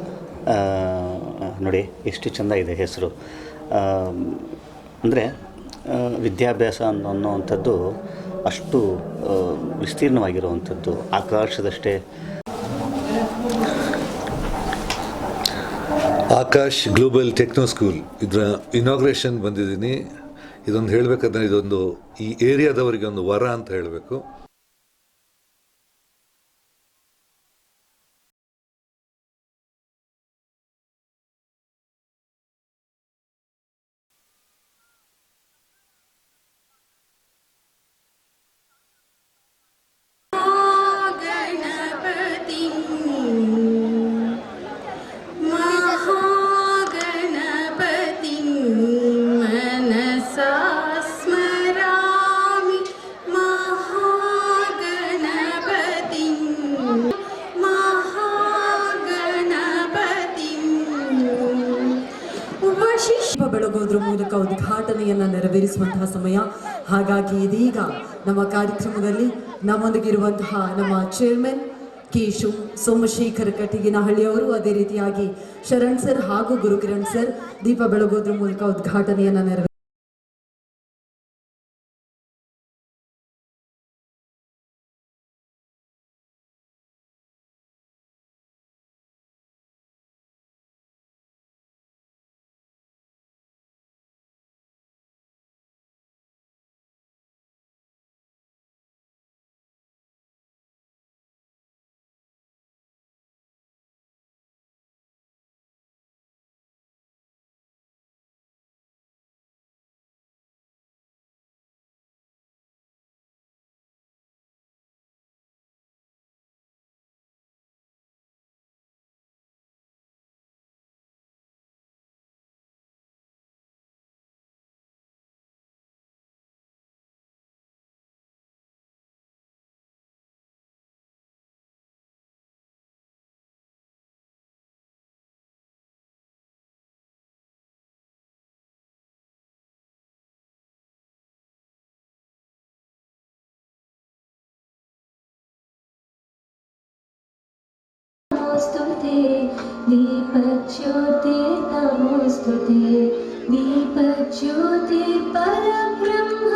ನೋಡಿ ಎಷ್ಟು ಚೆಂದ ಇದೆ ಹೆಸರು. ಅಂದರೆ ವಿದ್ಯಾಭ್ಯಾಸ ಅನ್ನೋವಂಥದ್ದು ಅಷ್ಟು ವಿಸ್ತೀರ್ಣವಾಗಿರುವಂಥದ್ದು, ಆಕಾಶದಷ್ಟೇ. ಆಕಾಶ್ ಗ್ಲೋಬಲ್ ಟೆಕ್ನೋ ಸ್ಕೂಲ್ ಇದರ ಇನಾಗ್ರೇಷನ್ ಬಂದಿದ್ದೀನಿ. ಇದೊಂದು ಹೇಳಬೇಕಾದ್ರೆ ಇದೊಂದು ಈ ಏರಿಯಾದವರಿಗೆ ಒಂದು ವರ ಅಂತ ಹೇಳಬೇಕು. ಬೆಳಗೋದ್ರ ಮೂಲಕ ಉದ್ಘಾಟನೆಯನ್ನು ನೆರವೇರಿಸುವಂತಹ ಸಮಯ. ಹಾಗಾಗಿ ಇದೀಗ ನಮ್ಮ ಕಾರ್ಯಕ್ರಮದಲ್ಲಿ ನಮ್ಮೊಂದಿಗಿರುವಂತಹ ನಮ್ಮ ಚೇರ್ಮನ್ ಕೇಶು ಸೋಮಶೇಖರ್ ಕಟ್ಟಿಗಿನಹಳ್ಳಿಯವರು, ಅದೇ ರೀತಿಯಾಗಿ ಶರಣ್ ಸರ್ ಹಾಗೂ ಗುರುಕಿರಣ್ ಸರ್ ದೀಪ ಬೆಳಗೋದ್ರ ಮೂಲಕ ಉದ್ಘಾಟನೆಯನ್ನು ನೆರವೇರಿಸಿದ್ದಾರೆ. नमोस्तुते दीपज्योतिर्नमोस्तुते दीपज्योतिर्परब्रह्म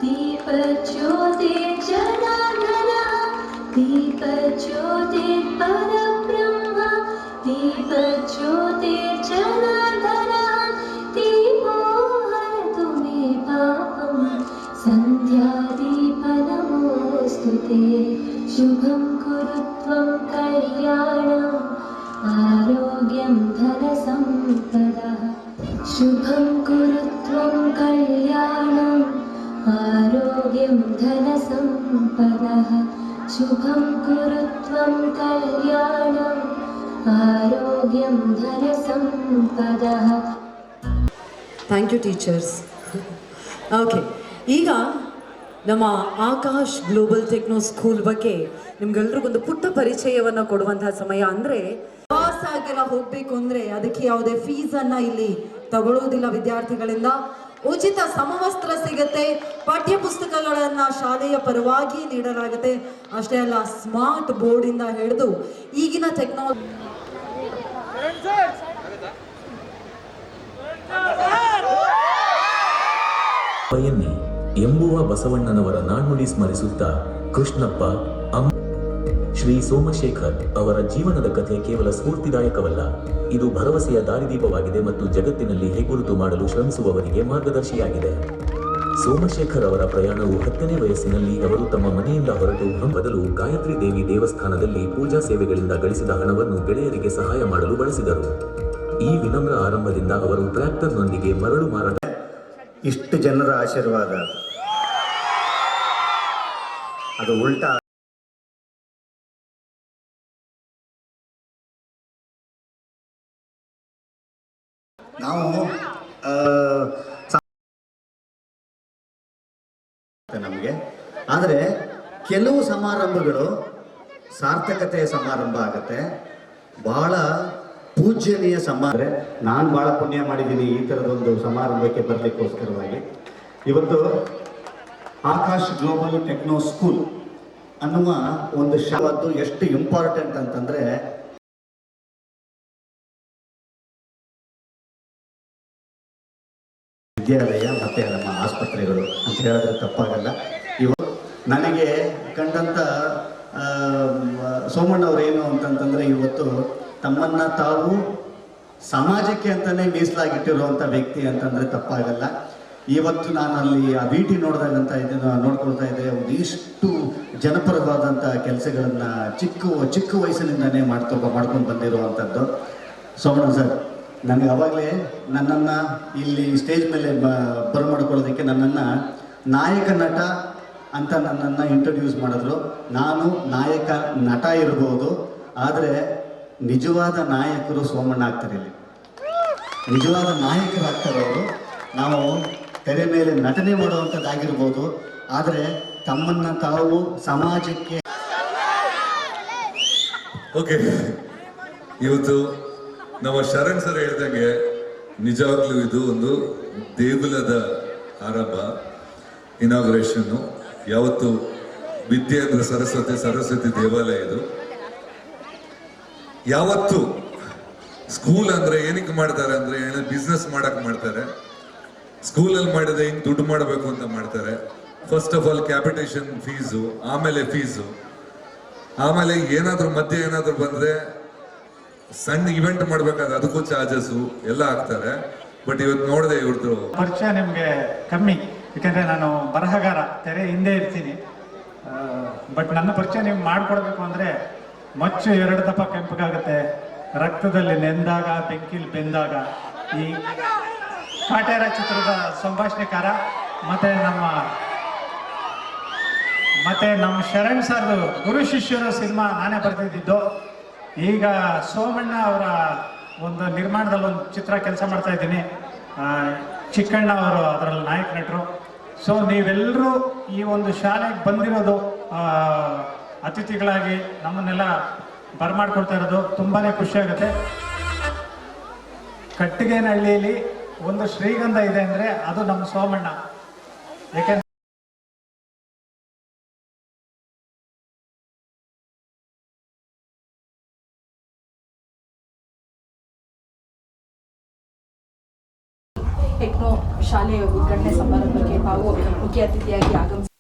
दीपज्योतिर्जनार्दन दीपज्योतिर्परब्रह्म दीपज्योतिर्जनार्दन दीपो हरतु मे पापं सन्ध्यादीपनमोस्तुते शुभं कुरु त्वं कल्याणम् आरोग्यं धनसम्पदः शुभं कुरु त्वं कल्याणम् आरोग्यं धनसम्पदः शुभं कुरु त्वं कल्याणम् आरोग्यं धनसम्पदः. Thank you teachers. ಓಕೆ, ಈಗ ನಮ್ಮ ಆಕಾಶ್ ಗ್ಲೋಬಲ್ ಟೆಕ್ನೋ ಸ್ಕೂಲ್ ಬಗ್ಗೆ ನಿಮ್ಗೆಲ್ರಿಗೊಂದು ಪುಟ್ಟ ಪರಿಚಯವನ್ನು ಕೊಡುವಂತಹ ಸಮಯ. ಅಂದರೆ ಪ್ರವಾಸಕ್ಕೆಲ್ಲ ಹೋಗಬೇಕು ಅಂದರೆ ಅದಕ್ಕೆ ಯಾವುದೇ ಫೀಸನ್ನು ಇಲ್ಲಿ ತಗೊಳ್ಳೋದಿಲ್ಲ ವಿದ್ಯಾರ್ಥಿಗಳಿಂದ. ಉಚಿತ ಸಮವಸ್ತ್ರ ಸಿಗುತ್ತೆ, ಪಠ್ಯ ಪುಸ್ತಕಗಳನ್ನು ಶಾಲೆಯ ಪರವಾಗಿ ನೀಡಲಾಗುತ್ತೆ. ಅಷ್ಟೇ ಅಲ್ಲ, ಸ್ಮಾರ್ಟ್ ಬೋರ್ಡಿಂದ ಹಿಡಿದು ಈಗಿನ ಟೆಕ್ನಾಲಜಿ ಪಯನ್ನಿ ಎಂಬುವ ಬಸವಣ್ಣನವರ ನಾಣ್ಣುಡಿ ಸ್ಮರಿಸುತ್ತಾ ಕೃಷ್ಣಪ್ಪ ಶ್ರೀ ಸೋಮಶೇಖರ್ ಅವರ ಜೀವನದ ಕಥೆ ಕೇವಲ ಸ್ಫೂರ್ತಿದಾಯಕವಲ್ಲ, ಇದು ಭರವಸೆಯ ದಾರಿದೀಪವಾಗಿದೆ ಮತ್ತು ಜಗತ್ತಿನಲ್ಲಿ ಹೆಗ್ಗುರುತು ಮಾಡಲು ಶ್ರಮಿಸುವವರಿಗೆ ಮಾರ್ಗದರ್ಶಿಯಾಗಿದೆ. ಸೋಮಶೇಖರ್ ಅವರ ಪ್ರಯಾಣವು 10ನೇ ವಯಸ್ಸಿನಲ್ಲಿ ಅವರು ತಮ್ಮ ಮನೆಯಿಂದ ಹೊರಟು ಬದಲು ಗಾಯತ್ರಿ ದೇವಿ ದೇವಸ್ಥಾನದಲ್ಲಿ ಪೂಜಾ ಸೇವೆಗಳಿಂದ ಗಳಿಸಿದ ಹಣವನ್ನು ಗೆಳೆಯರಿಗೆ ಸಹಾಯ ಮಾಡಲು ಬಳಸಿದರು. ಈ ವಿನಮ್ರ ಆರಂಭದಿಂದ ಅವರು ಟ್ರ್ಯಾಕ್ಟರ್ನೊಂದಿಗೆ ಮರಳು ಮಾರಾಟ. ಇಷ್ಟು ಜನರ ಆಶೀರ್ವಾದ ಅದು ಉಲ್ಟಾ. ನಾವು ನಮಗೆ ಆದರೆ ಕೆಲವು ಸಮಾರಂಭಗಳು ಸಾರ್ಥಕತೆಯ ಸಮಾರಂಭ ಆಗುತ್ತೆ, ಬಹಳ ಪೂಜ್ಯನೀಯ ಸಮಾರಂಭ. ನಾನು ಭಾಳ ಪುಣ್ಯ ಮಾಡಿದ್ದೀನಿ ಈ ಥರದೊಂದು ಸಮಾರಂಭಕ್ಕೆ ಬರಲಿಕ್ಕೋಸ್ಕರವಾಗಿ. ಇವತ್ತು ಆಕಾಶ್ ಗ್ಲೋಬಲ್ ಟೆಕ್ನೋ ಸ್ಕೂಲ್ ಅನ್ನುವ ಒಂದು ಶಾವತ್ತು ಎಷ್ಟು ಇಂಪಾರ್ಟೆಂಟ್ ಅಂತಂದರೆ ವಿದ್ಯಾಲಯ ಮತ್ತು ನಮ್ಮ ಆಸ್ಪತ್ರೆಗಳು ಅಂತ ಹೇಳಿದ್ರೆ ತಪ್ಪಾಗಲ್ಲ. ನನಗೆ ಕಂಡಂಥ ಸೋಮಣ್ಣವ್ರು ಏನು ಅಂತಂತಂದರೆ ಇವತ್ತು ತಮ್ಮನ್ನು ತಾವು ಸಮಾಜಕ್ಕೆ ಅಂತಲೇ ಮೀಸಲಾಗಿಟ್ಟಿರುವಂಥ ವ್ಯಕ್ತಿ ಅಂತಂದರೆ ತಪ್ಪಾಗಲ್ಲ. ಇವತ್ತು ನಾನು ಅಲ್ಲಿ ಆ ಭೇಟಿ ನೋಡ್ಕೊಳ್ತಾ ಇದ್ದೆ ಒಂದಿಷ್ಟು ಜನಪರವಾದಂಥ ಕೆಲಸಗಳನ್ನು ಚಿಕ್ಕ ವಯಸ್ಸಿನಿಂದನೇ ಮಾಡ್ಕೊಂಡು ಬಂದಿರುವಂಥದ್ದು. ಸೋಮಣ್ಣ ಸರ್ ನನಗೆ ಅವಾಗಲೇ ನನ್ನನ್ನು ಇಲ್ಲಿ ಸ್ಟೇಜ್ ಮೇಲೆ ಬರಮಾಡ್ಕೊಳ್ಳೋದಕ್ಕೆ ನನ್ನನ್ನು ನಾಯಕ ನಟ ಅಂತ ನನ್ನನ್ನು ಇಂಟ್ರೊಡ್ಯೂಸ್ ಮಾಡಿದ್ರು. ನಾನು ನಾಯಕ ನಟ ಇರ್ಬೋದು, ಆದರೆ ನಿಜವಾದ ನಾಯಕರು ಸೋಮಣ್ಣ ಆಗ್ತಾರೆ. ಇಲ್ಲಿ ನಿಜವಾದ ನಾಯಕರಾಗ್ತಾರೆ ಅವರು. ನಾವು ತೆರೆ ಮೇಲೆ ನಟನೆ ಮಾಡುವಂಥದ್ದಾಗಿರ್ಬೋದು, ಆದರೆ ತಮ್ಮನ್ನು ತಾವು ಸಮಾಜಕ್ಕೆ ಓಕೆ. ಇವತ್ತು ನಮ್ಮ ಶರಣ್ ಸರ್ ಹೇಳಿದಂಗೆ ನಿಜವಾಗ್ಲೂ ಇದು ಒಂದು ದೇಗುಲದ ಆರಂಭ, ಇನಾಗ್ರೇಷನ್ನು. ಯಾವತ್ತು ವಿದ್ಯೆ ಅಂದ್ರೆ ಸರಸ್ವತಿ ದೇವಾಲಯ ಇದು. ಯಾವತ್ತು ಸ್ಕೂಲ್ ಅಂದ್ರೆ ಏನಕ್ಕೆ ಮಾಡ್ತಾರೆ ಅಂದ್ರೆ ಬಿಸ್ನೆಸ್ ಮಾಡಕ್ ಮಾಡ್ತಾರೆ. ಸ್ಕೂಲಲ್ಲಿ ಮಾಡಿದ್ರೆ ಹಿಂಗೆ ದುಡ್ಡು ಮಾಡಬೇಕು ಅಂತ ಮಾಡ್ತಾರೆ. First of all capitation fees, ಆಮೇಲೆ ಫೀಸು, ಆಮೇಲೆ ಏನಾದರೂ ಮಧ್ಯೆ ಏನಾದರೂ ಬಂದರೆ ಸಣ್ಣ ಇವೆಂಟ್ ಮಾಡಬೇಕಾದ್ರೆ ಅದಕ್ಕೂ ಚಾರ್ಜಸ್ಸು ಎಲ್ಲ ಹಾಕ್ತಾರೆ. ಬಟ್ ಇವತ್ತು ನೋಡಿದೆ ಇವ್ರದ್ದು ಪರಿಚಯ ನಿಮಗೆ ಕಮ್ಮಿ, ಯಾಕಂದರೆ ನಾನು ಬರಹಗಾರ, ತೆರೆ ಹಿಂದೆ ಇರ್ತೀನಿ. ಬಟ್ ನನ್ನ ಪರಿಚಯ ನೀವು ಮಾಡಿಕೊಡ್ಬೇಕು ಅಂದರೆ ಮಚ್ಚು 2 ದಪ್ಪ ಕೆಂಪಗಾಗುತ್ತೆ, ರಕ್ತದಲ್ಲಿ ನೆಂದಾಗ ಬೆಂಕಿಲಿ ಬೆಂದಾಗ. ಈ ಕಾಟೇರ ಚಿತ್ರದ ಸಂಭಾಷಣೆಕಾರ ಮತ್ತು ನಮ್ಮ ಶರಣ್ ಸರ್ದು ಗುರು ಶಿಷ್ಯರು ಸಿನಿಮಾ ನಾನೇ ಬರ್ತಿದ್ದಿದ್ದು. ಈಗ ಸೋಮಣ್ಣ ಅವರ ಒಂದು ನಿರ್ಮಾಣದಲ್ಲಿ ಒಂದು ಚಿತ್ರ ಕೆಲಸ ಮಾಡ್ತಾ ಇದ್ದೀನಿ. ಚಿಕ್ಕಣ್ಣ ಅವರು ಅದರಲ್ಲಿ ನಾಯಕ ನಟರು. ಸೊ ನೀವೆಲ್ಲರೂ ಈ ಒಂದು ಶಾಲೆಗೆ ಬಂದಿರೋದು ಅತಿಥಿಗಳಾಗಿ ನಮ್ಮನ್ನೆಲ್ಲ ಬರಮಾಡ್ಕೊಡ್ತಾ ಇರೋದು ತುಂಬಾ ಖುಷಿಯಾಗುತ್ತೆ. ಕಟ್ಟಿಗೆನಹಳ್ಳಿಯಲ್ಲಿ ಒಂದು ಶ್ರೀಗಂಧ ಇದೆ ಅಂದರೆ ಅದು ನಮ್ಮ ಸೋಮಣ್ಣ. ಯಾಕೆಂದ್ರೆ ಟೆಕ್ನೋ ಶಾಲೆಯ ಉದ್ಘಾಟನೆ ಸಮಾರಂಭಕ್ಕೆ ತಾವು ಮುಖ್ಯ ಅತಿಥಿಯಾಗಿ ಆಗಮಿಸಿ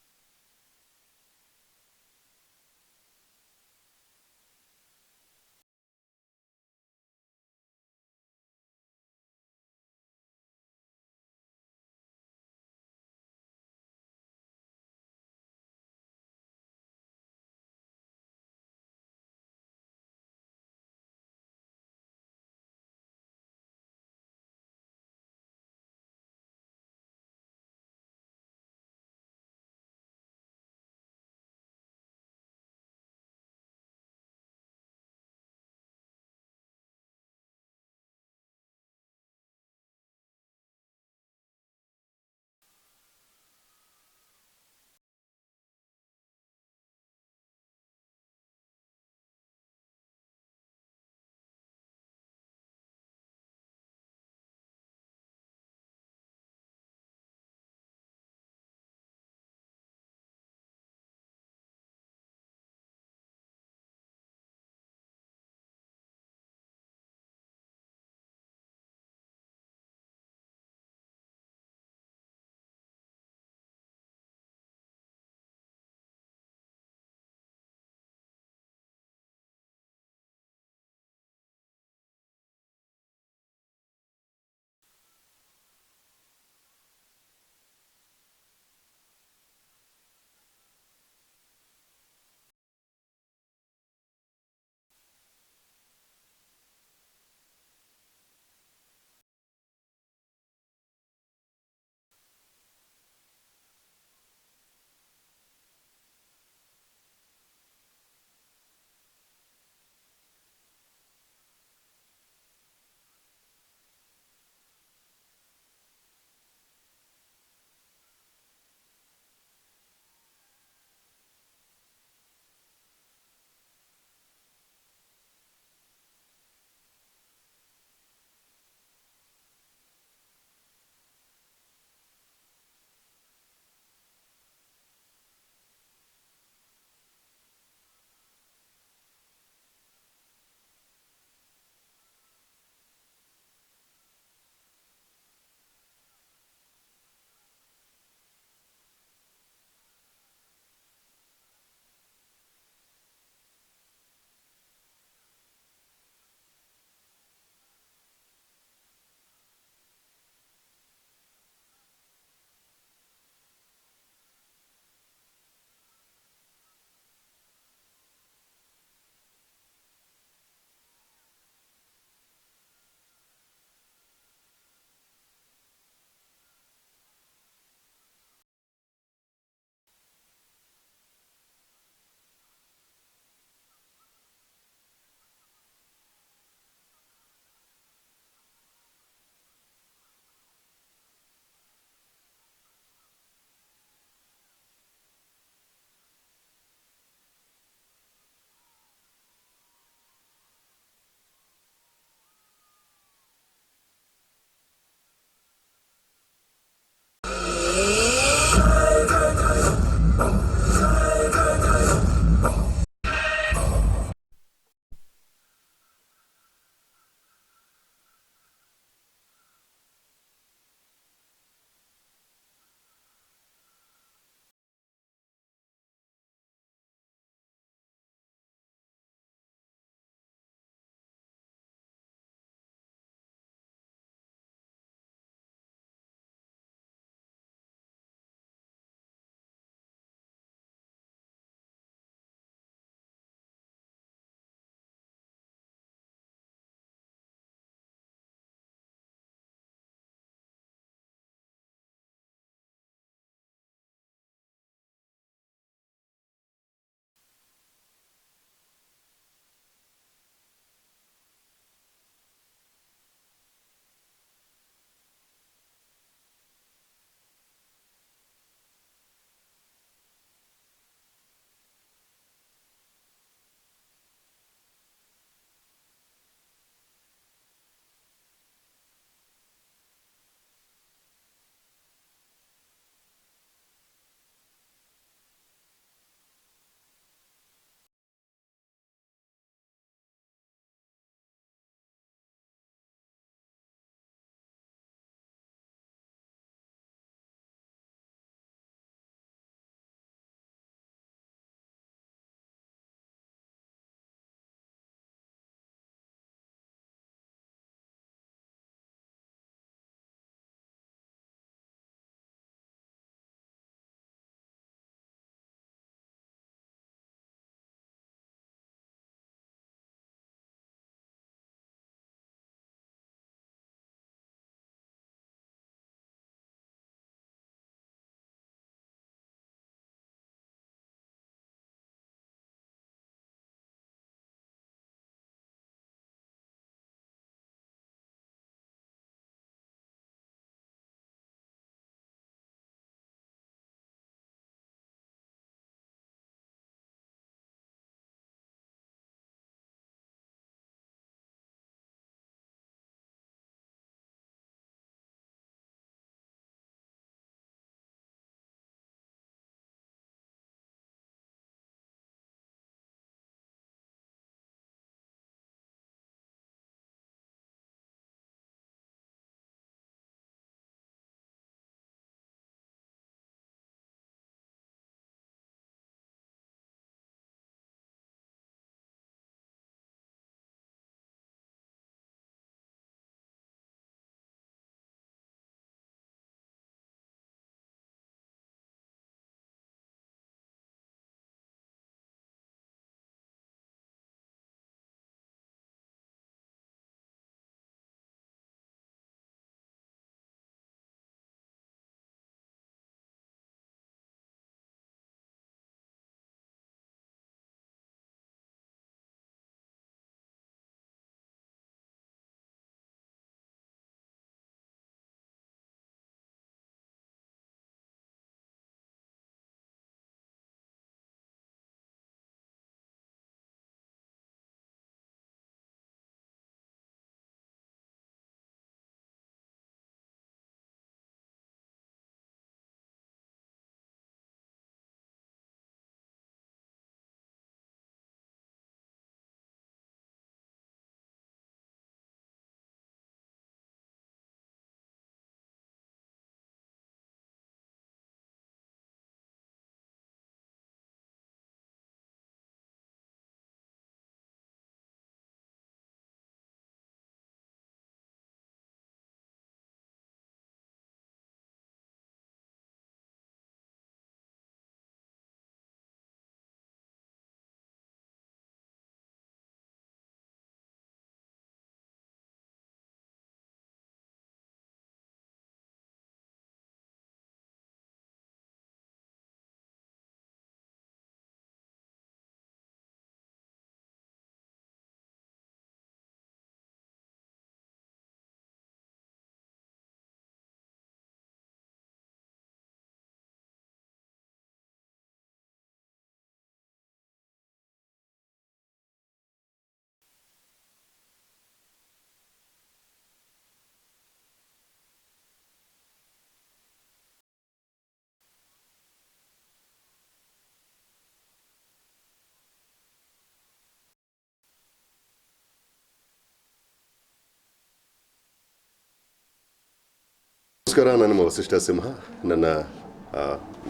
ನಮಸ್ಕಾರ, ನಾನು ನಿಮ್ಮ ವಸಿಷ್ಠ ಸಿಂಹ. ನನ್ನ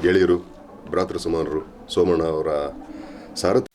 ಗೆಳೆಯರು, ಭ್ರಾತೃ ಸಮಾನರು ಸೋಮಣ್ಣ ಅವರ ಸಾರಥ್ಯ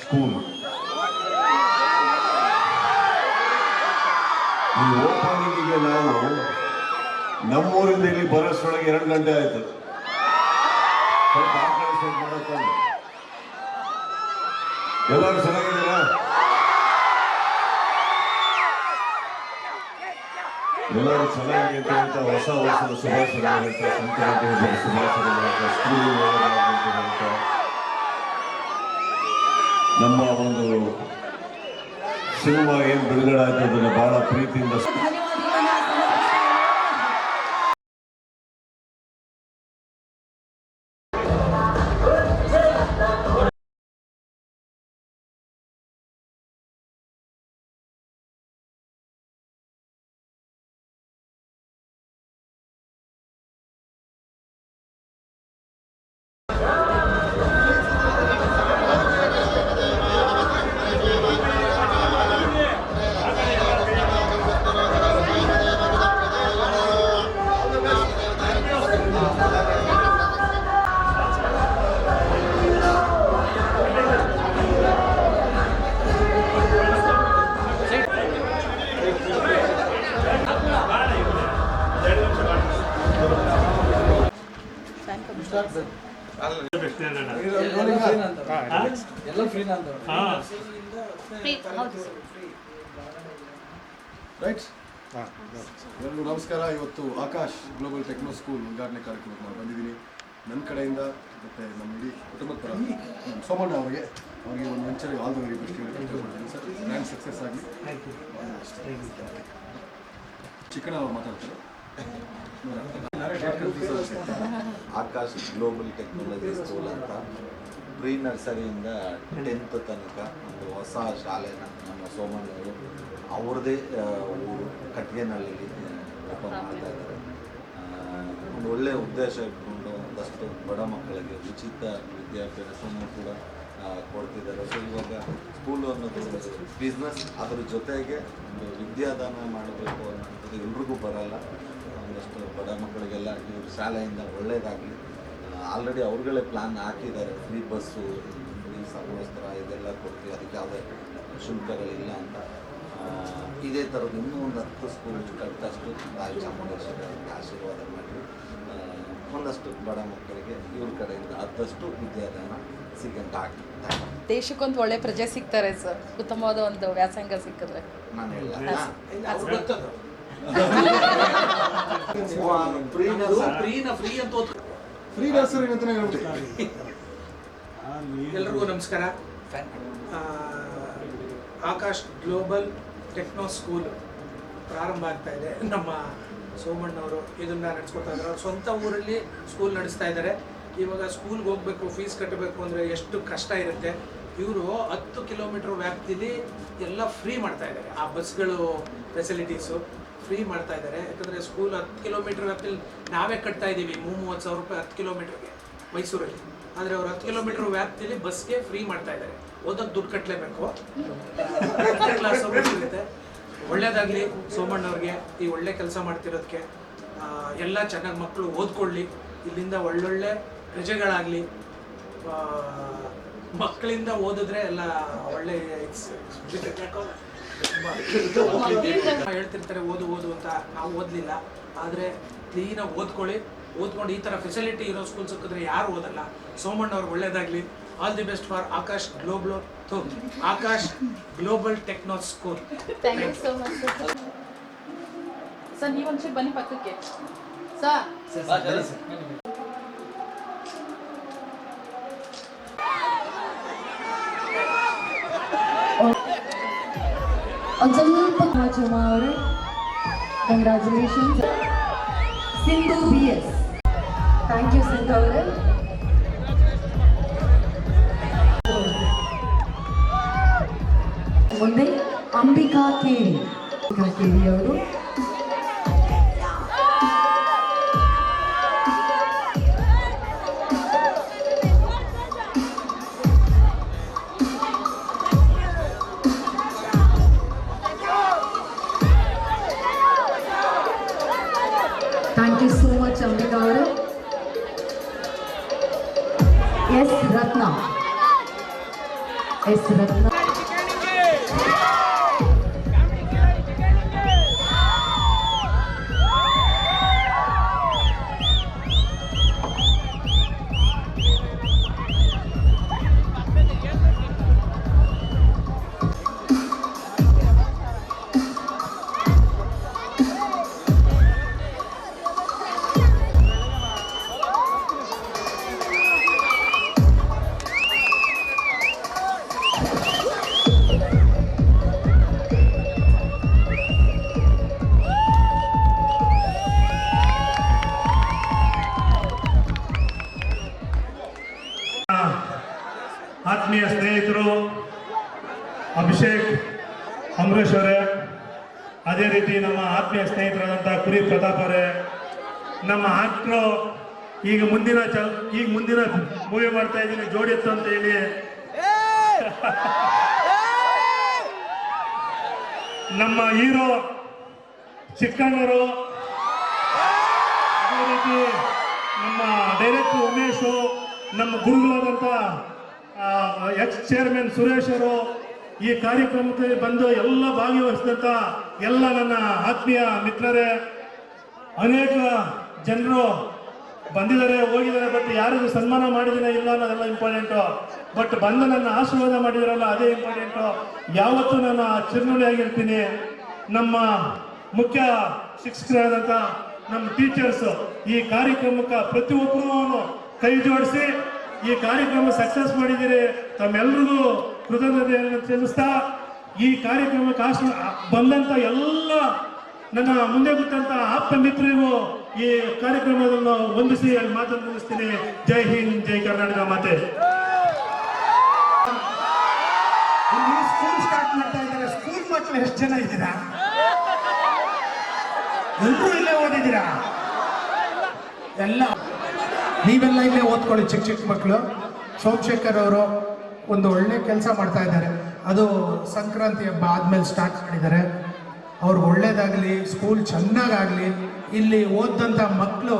ಸ್ಕೂಲ್. ಈ ಓಪನಿಂಗಿಗೆ ನಾವು ನಮ್ಮೂರಿಂದ ಇಲ್ಲಿ ಬರೋಷ್ಟರೊಳಗೆ 2 ಗಂಟೆ ಆಯ್ತು. ಸ್ವಲ್ಪ ಆ ಕಡೆ ಸೈಡ್ ಮಾಡಕ್ಕಾಗಲ್ಲ. ಎಲ್ಲರೂ ಚೆನ್ನಾಗಿದ್ದೀರಾ? ಎಲ್ಲರೂ ಚೆನ್ನಾಗಿ ಅಂತ ಹೇಳ್ತಾ ಹೊಸ ವರ್ಷದ ಶುಭಾಶಯಗಳು ಹೇಳ್ತಾ, ಸಂಕ್ರಾಂತಿ ಹಬ್ಬದ ಶುಭಾಶಯಗಳು ಹೇಳ್ತಾ, ಸ್ಕೂಲ್ ಅಂತ ಹೇಳ್ತಾ ನಮ್ಮ ಒಂದು ಸಿನಿಮಾ ಏನು ಬಿಡುಗಡೆ ಆಯ್ತು ಅದನ್ನು ಬಹಳ ಪ್ರೀತಿಯಿಂದ ರೈಟ್. ಎಲ್ಲರಿಗೂ ನಮಸ್ಕಾರ. ಇವತ್ತು ಆಕಾಶ್ ಗ್ಲೋಬಲ್ ಟೆಕ್ನೋ ಸ್ಕೂಲ್ ಉದ್ಘಾಟನೆ ಕಾರ್ಯಕ್ರಮಕ್ಕೆ ನಾನು ಬಂದಿದ್ದೀನಿ. ನನ್ನ ಕಡೆಯಿಂದ ಮತ್ತು ನಮ್ಮ ಇಡೀ ಕುಟುಂಬದ ಪರ ಸೋಮಣ್ಣ ಅವರಿಗೆ ಒಂದು ವೆಂಚರ್ಗೆ ಆಲ್ ದ ವೆರಿ ಬೆಸ್ಟ್ ಹೇಳ್ತೀನಿ ಸರ್. ಗ್ರ್ಯಾಂಡ್ ಸಕ್ಸಸ್ ಆಗಲಿ. ಚಿಕ್ಕಣ್ಣ ಅವ್ರು ಮಾತಾಡ್ತಾರೆ. ಆಕಾಶ್ ಗ್ಲೋಬಲ್ ಟೆಕ್ನಾಲಜಿ ಸ್ಕೂಲ್ ಅಂತ ಪ್ರೀ ನರ್ಸರಿಯಿಂದ 10th ತನಕ ಒಂದು ಹೊಸ ಶಾಲೆನ ನಮ್ಮ ಸೋಮಣ್ಣವರು ಅವ್ರದ್ದೇ ಊರು ಕಟ್ಗೆನಹಳ್ಳಿಲಿ ಓಪನ್ ಮಾಡ್ತಾ ಇದ್ದಾರೆ. ಒಂದು ಒಳ್ಳೆಯ ಉದ್ದೇಶ ಇಟ್ಕೊಂಡು ಒಂದಷ್ಟು ಬಡ ಮಕ್ಕಳಿಗೆ ಉಚಿತ ವಿದ್ಯಾಭ್ಯಾಸನೂ ಕೂಡ ಕೊಡ್ತಿದ್ದಾರೆ. ಸೊ ಇವಾಗ ಸ್ಕೂಲು ಅನ್ನೋದು ಬಿಸ್ನೆಸ್, ಅದ್ರ ಜೊತೆಗೆ ಒಂದು ವಿದ್ಯಾದಾನ ಮಾಡಬೇಕು ಅನ್ನೋದು ಎಲ್ರಿಗೂ ಬರಲ್ಲ. ಒಂದಷ್ಟು ಬಡ ಮಕ್ಕಳಿಗೆಲ್ಲ ಇವ್ರ ಶಾಲೆಯಿಂದ ಒಳ್ಳೆಯದಾಗಲಿ. ಆಲ್ರೆಡಿ ಅವ್ರುಗಳೇ ಪ್ಲ್ಯಾನ್ ಹಾಕಿದ್ದಾರೆ, ಫ್ರೀ ಬಸ್ಸು, ಫ್ರೀ ಸಮವಸ್ತ್ರ ಇದೆಲ್ಲ ಕೊಡ್ತೀವಿ, ಅದಕ್ಕೆ ಯಾವುದೇ ಶುಲ್ಕಗಳಿಲ್ಲ ಅಂತ. ಇದೇ ಥರದ್ದು ಇನ್ನೂ ಒಂದು 10 ಸ್ಕೂಲ್ ಕಟ್ಟಷ್ಟು ತಾಯಿ ಚಾಮುಂಡೇಶ್ವರಿಗೆ ಆಶೀರ್ವಾದ ಮಾಡಿ ಒಂದಷ್ಟು ಬಡ ಮಕ್ಕಳಿಗೆ ಇವ್ರ ಕಡೆಯಿಂದ ಆದಷ್ಟು ವಿದ್ಯಾದಾನ ಸಿಗಂತ ಹಾಕಿ. ದೇಶಕ್ಕೊಂದು ಒಳ್ಳೆ ಪ್ರಜೆ ಸಿಗ್ತಾರೆ ಸರ್, ಉತ್ತಮವಾದ ಒಂದು ವ್ಯಾಸಂಗ ಸಿಕ್ಕಿದ್ರೆ. ನಾನು ಹೇಳ ಫ್ರೀ ನರ್ಸರಿ ಅಂತಲೇ ಹೇಳ್ಬಿಟ್ಟು. ಎಲ್ರಿಗೂ ನಮಸ್ಕಾರ. ಆಕಾಶ್ ಗ್ಲೋಬಲ್ ಟೆಕ್ನೋ ಸ್ಕೂಲ್ ಪ್ರಾರಂಭ ಆಗ್ತಾ ಇದೆ. ನಮ್ಮ ಸೋಮಣ್ಣವರು ಇದನ್ನು ನಡೆಸ್ಕೊತಾ ಇದ್ದಾರೆ. ಅವ್ರ ಸ್ವಂತ ಊರಲ್ಲಿ ಸ್ಕೂಲ್ ನಡೆಸ್ತಾ ಇದ್ದಾರೆ. ಇವಾಗ ಸ್ಕೂಲ್ಗೆ ಹೋಗಬೇಕು, ಫೀಸ್ ಕಟ್ಟಬೇಕು ಅಂದರೆ ಎಷ್ಟು ಕಷ್ಟ ಇರುತ್ತೆ. ಇವರು 10 ಕಿಲೋಮೀಟ್ರ್ ವ್ಯಾಪ್ತಿಲಿ ಎಲ್ಲ ಫ್ರೀ ಮಾಡ್ತಾ ಇದ್ದಾರೆ. ಆ ಬಸ್ಗಳು ಫೆಸಿಲಿಟೀಸು ಫ್ರೀ ಮಾಡ್ತಾ ಇದ್ದಾರೆ. ಯಾಕಂದರೆ ಸ್ಕೂಲ್ 10 ಕಿಲೋಮೀಟ್ರ್ ವ್ಯಾಪ್ತಿಲಿ ನಾವೇ ಕಟ್ತಾ ಇದ್ದೀವಿ 30,000 ರೂಪಾಯಿ 10 ಕಿಲೋಮೀಟ್ರಿಗೆ ಮೈಸೂರಲ್ಲಿ. ಆದರೆ ಅವ್ರು 10 ಕಿಲೋಮೀಟ್ರ್ ವ್ಯಾಪ್ತಿಲಿ ಬಸ್ಗೆ ಫ್ರೀ ಮಾಡ್ತಾ ಇದ್ದಾರೆ. ಓದೋಕ್ಕೆ ದುಡ್ಡು ಕಟ್ಟಲೇಬೇಕು. ಕ್ಲಾಸ್ ಇರುತ್ತೆ. ಒಳ್ಳೇದಾಗಲಿ ಸೋಮಣ್ಣವ್ರಿಗೆ, ಈ ಒಳ್ಳೆ ಕೆಲಸ ಮಾಡ್ತಿರೋದಕ್ಕೆ. ಎಲ್ಲ ಚೆನ್ನಾಗಿ ಮಕ್ಕಳು ಓದ್ಕೊಳ್ಳಿ, ಇಲ್ಲಿಂದ ಒಳ್ಳೊಳ್ಳೆ ಪ್ರಜೆಗಳಾಗಲಿ. ಮಕ್ಕಳಿಂದ ಓದಿದ್ರೆ ಎಲ್ಲ ಒಳ್ಳೆ ಹೇಳ್ತಿರ್ತಾರೆ ಓದು ಓದು ಅಂತ. ನಾವು ಓದಲಿಲ್ಲ, ಆದರೆ ಕ್ಲೀನಾಗಿ ಓದ್ಕೊಂಡು ಈ ಥರ ಫೆಸಿಲಿಟಿ ಇರೋ ಸ್ಕೂಲ್ ಸಿಕ್ಕಿದ್ರೆ ಯಾರು ಓದಲ್ಲ. ಸೋಮಣ್ಣವ್ರಿಗೆ ಒಳ್ಳೇದಾಗಲಿ. All the best for Akash global techno school. Thank you so much sir. ನೀವೊಂಚೂರು ಬನ್ನಿ ಪಕ್ಕಕ್ಕೆ ಸರ್. ಒಂದು ಸ್ವಲ್ಪ ಚುಮಾ ಅವರೇ, congratulations. Sindhu BS, thank you Sindhu ಅವರೇ. ಮುಂದೆ ಅಂಬಿಕಾ ಕೇರಿ ಅವರು. Thank you so much Ambika ಅವರು. ಎಸ್ ರತ್ನ. ಆತ್ಮೀಯ ಸ್ನೇಹಿತರು ಅಭಿಷೇಕ್ ಅಂಬರೀಶ್ ಅವರೇ, ಅದೇ ರೀತಿ ನಮ್ಮ ಆತ್ಮೀಯ ಸ್ನೇಹಿತರಾದಂಥ ಕುರಿ ಪ್ರತಾಪ್ ಅವರೇ, ನಮ್ಮ ಆಕ್ಟ್ರು ಈಗ ಮುಂದಿನ ಮೂವಿ ಮಾಡ್ತಾ ಇದ್ದೀನಿ ಜೋಡಿ ಎತ್ತು ಅಂತ ಹೇಳಿ. ನಮ್ಮ ಹೀರೋ ಚಿಕ್ಕಣ್ಣವರು, ಅದೇ ರೀತಿ ನಮ್ಮ ಡೈರೆಕ್ಟರ್ ಉಮೇಶು, ನಮ್ಮ ಗುರುಗಳಾದಂಥ ಎಕ್ಸ್ ಚೇರ್ಮನ್ ಸುರೇಶ್ ಅವರು, ಈ ಕಾರ್ಯಕ್ರಮಕ್ಕೆ ಬಂದು ಎಲ್ಲ ಭಾಗವಹಿಸಿದಂಥ ಎಲ್ಲ ನನ್ನ ಆತ್ಮೀಯ ಮಿತ್ರರೇ, ಅನೇಕ ಜನರು ಬಂದಿದ್ದಾರೆ ಹೋಗಿದ್ದಾರೆ, ಬಟ್ ಯಾರಿಗೂ ಸನ್ಮಾನ ಮಾಡಿದಿನ ಇಲ್ಲ ಅನ್ನೋದೆಲ್ಲ ಇಂಪಾರ್ಟೆಂಟು. ಬಟ್ ಬಂದು ನನ್ನ ಆಶೀರ್ವಾದ ಮಾಡಿದಾರಲ್ಲ ಅದೇ ಇಂಪಾರ್ಟೆಂಟು. ಯಾವತ್ತೂ ನಾನು ಚಿರಋಣಿಯಾಗಿರ್ತೀನಿ. ನಮ್ಮ ಮುಖ್ಯ ಶಿಕ್ಷಕರಾದಂಥ ನಮ್ಮ ಟೀಚರ್ಸು ಈ ಕಾರ್ಯಕ್ರಮಕ್ಕೆ ಪ್ರತಿಯೊಬ್ಬರೂ ಕೈ ಜೋಡಿಸಿ ಈ ಕಾರ್ಯಕ್ರಮ ಸಕ್ಸಸ್ ಮಾಡಿದ್ದೀರಿ. ತಮ್ಮೆಲ್ಲರಿಗೂ ಕೃತಜ್ಞತೆಯನ್ನು ತಿಳಿಸ್ತಾ ಈ ಕಾರ್ಯಕ್ರಮಕ್ಕೆ ಬಂದಂಥ ಎಲ್ಲ ನನ್ನ ಮುಂದೆ ಗೊತ್ತಂತ ಆಪ್ತ ಮಿತ್ರರಿಗೂ ಈ ಕಾರ್ಯಕ್ರಮವನ್ನು ವಂದಿಸಿ ಮಾತನ್ನು ಮುಗಿಸ್ತೀನಿ. ಜೈ ಹಿಂದ್, ಜೈ ಕರ್ನಾಟಕ ಮಾತೆ. ಸ್ಕೂಲ್ ಸ್ಟಾರ್ಟ್ ಮಾಡ್ತಾ ಇದ್ದಾರೆ. ಸ್ಕೂಲ್ ಮಕ್ಕಳು ಎಷ್ಟು ಜನ ಇದ್ದೀರಾ? ಎಲ್ಲರೂ ಇಲ್ಲೇ ಓದಿದ್ದೀರಾ? ಎಲ್ಲ ನೀವೆಲ್ಲ ಇಲ್ಲೇ ಓದ್ಕೊಳ್ಳಿ. ಚಿಕ್ಕ ಚಿಕ್ಕ ಮಕ್ಕಳು ಸೋಮಶೇಖರ್ ಅವರು ಒಂದು ಒಳ್ಳೆ ಕೆಲಸ ಮಾಡ್ತಾ ಇದ್ದಾರೆ. ಅದು ಸಂಕ್ರಾಂತಿ ಹಬ್ಬ ಆದಮೇಲೆ ಸ್ಟಾರ್ಟ್ ಮಾಡಿದ್ದಾರೆ. ಅವ್ರಿಗೆ ಒಳ್ಳೇದಾಗಲಿ, ಸ್ಕೂಲ್ ಚೆನ್ನಾಗಾಗಲಿ, ಇಲ್ಲಿ ಓದಂಥ ಮಕ್ಕಳು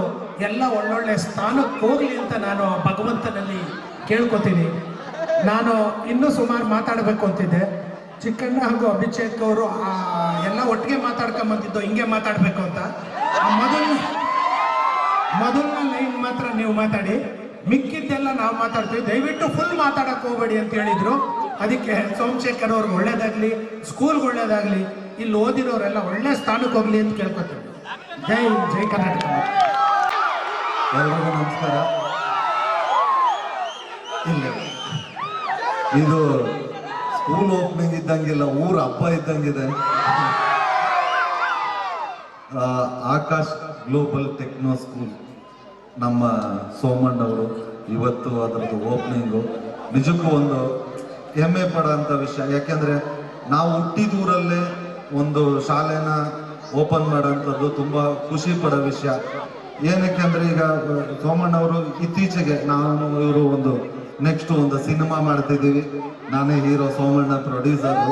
ಎಲ್ಲ ಒಳ್ಳೊಳ್ಳೆ ಸ್ಥಾನಕ್ಕೆ ಹೋಗಲಿ ಅಂತ ನಾನು ಭಗವಂತನಲ್ಲಿ ಕೇಳ್ಕೊತೀನಿ. ನಾನು ಇನ್ನೂ ಸುಮಾರು ಮಾತಾಡಬೇಕು ಅಂತಿದ್ದೆ. ಚಿಕ್ಕಣ್ಣ ಹಾಗೂ ಅಭಿಷೇಕ್ ಅವರು ಎಲ್ಲ ಒಟ್ಟಿಗೆ ಮಾತಾಡ್ಕೊಂಬಂತಿದ್ದು ಹಿಂಗೆ ಮಾತಾಡಬೇಕು ಅಂತ. ಮೊದಲನೇ ಲೈನ್ ಮಾತ್ರ ನೀವು ಮಾತಾಡಿ, ಮಿಕ್ಕಿದ್ದೆಲ್ಲ ನಾವು ಮಾತಾಡ್ತೀವಿ, ದಯವಿಟ್ಟು ಫುಲ್ ಮಾತಾಡಕ್ಕೆ ಹೋಗಬೇಡಿ ಅಂತ ಹೇಳಿದರು. ಅದಕ್ಕೆ ಸೋಮಶೇಖರ್ ಅವ್ರಿಗೆ ಒಳ್ಳೇದಾಗಲಿ, ಸ್ಕೂಲ್ಗೆ ಒಳ್ಳೇದಾಗಲಿ, ಇಲ್ಲಿ ಓದಿರೋರೆಲ್ಲ ಒಳ್ಳೆ ಸ್ಥಾನಕ್ಕೆ ಹೋಗಲಿ ಅಂತ ಕೇಳ್ಕೊತೀವಿ. ಜೈ ಕರ್ನಾಟಕ. ಎಲ್ರಿಗೂ ನಮಸ್ಕಾರ. ಇಲ್ಲ, ಇದು ಸ್ಕೂಲ್ ಓಪನಿಂಗ್ ಇದ್ದಂಗಿಲ್ಲ, ಊರು ಹಬ್ಬ ಇದ್ದಂಗಿದೆ. ಆಕಾಶ್ ಗ್ಲೋಬಲ್ ಟೆಕ್ನೋ ಸ್ಕೂಲ್ ನಮ್ಮ ಸೋಮಣ್ಣವರು ಇವತ್ತು ಅದರದ್ದು ಓಪನಿಂಗು ನಿಜಕ್ಕೂ ಒಂದು ಹೆಮ್ಮೆ ಪಡೋಂಥ ವಿಷಯ. ಯಾಕೆಂದರೆ ನಾವು ಹುಟ್ಟಿದೂರಲ್ಲೇ ಒಂದು ಶಾಲೆನ ಓಪನ್ ಮಾಡೋಂಥದ್ದು ತುಂಬ ಖುಷಿ ಪಡೋ ವಿಷಯ. ಏನಕ್ಕೆ ಅಂದರೆ ಈಗ ಸೋಮಣ್ಣವರು ಇತ್ತೀಚೆಗೆ ಇವರು ಒಂದು ನೆಕ್ಸ್ಟ್ ಒಂದು ಸಿನಿಮಾ ಮಾಡ್ತಿದ್ದೀವಿ. ನಾನೇ ಹೀರೋ, ಸೋಮಣ್ಣ ಪ್ರೊಡ್ಯೂಸರು.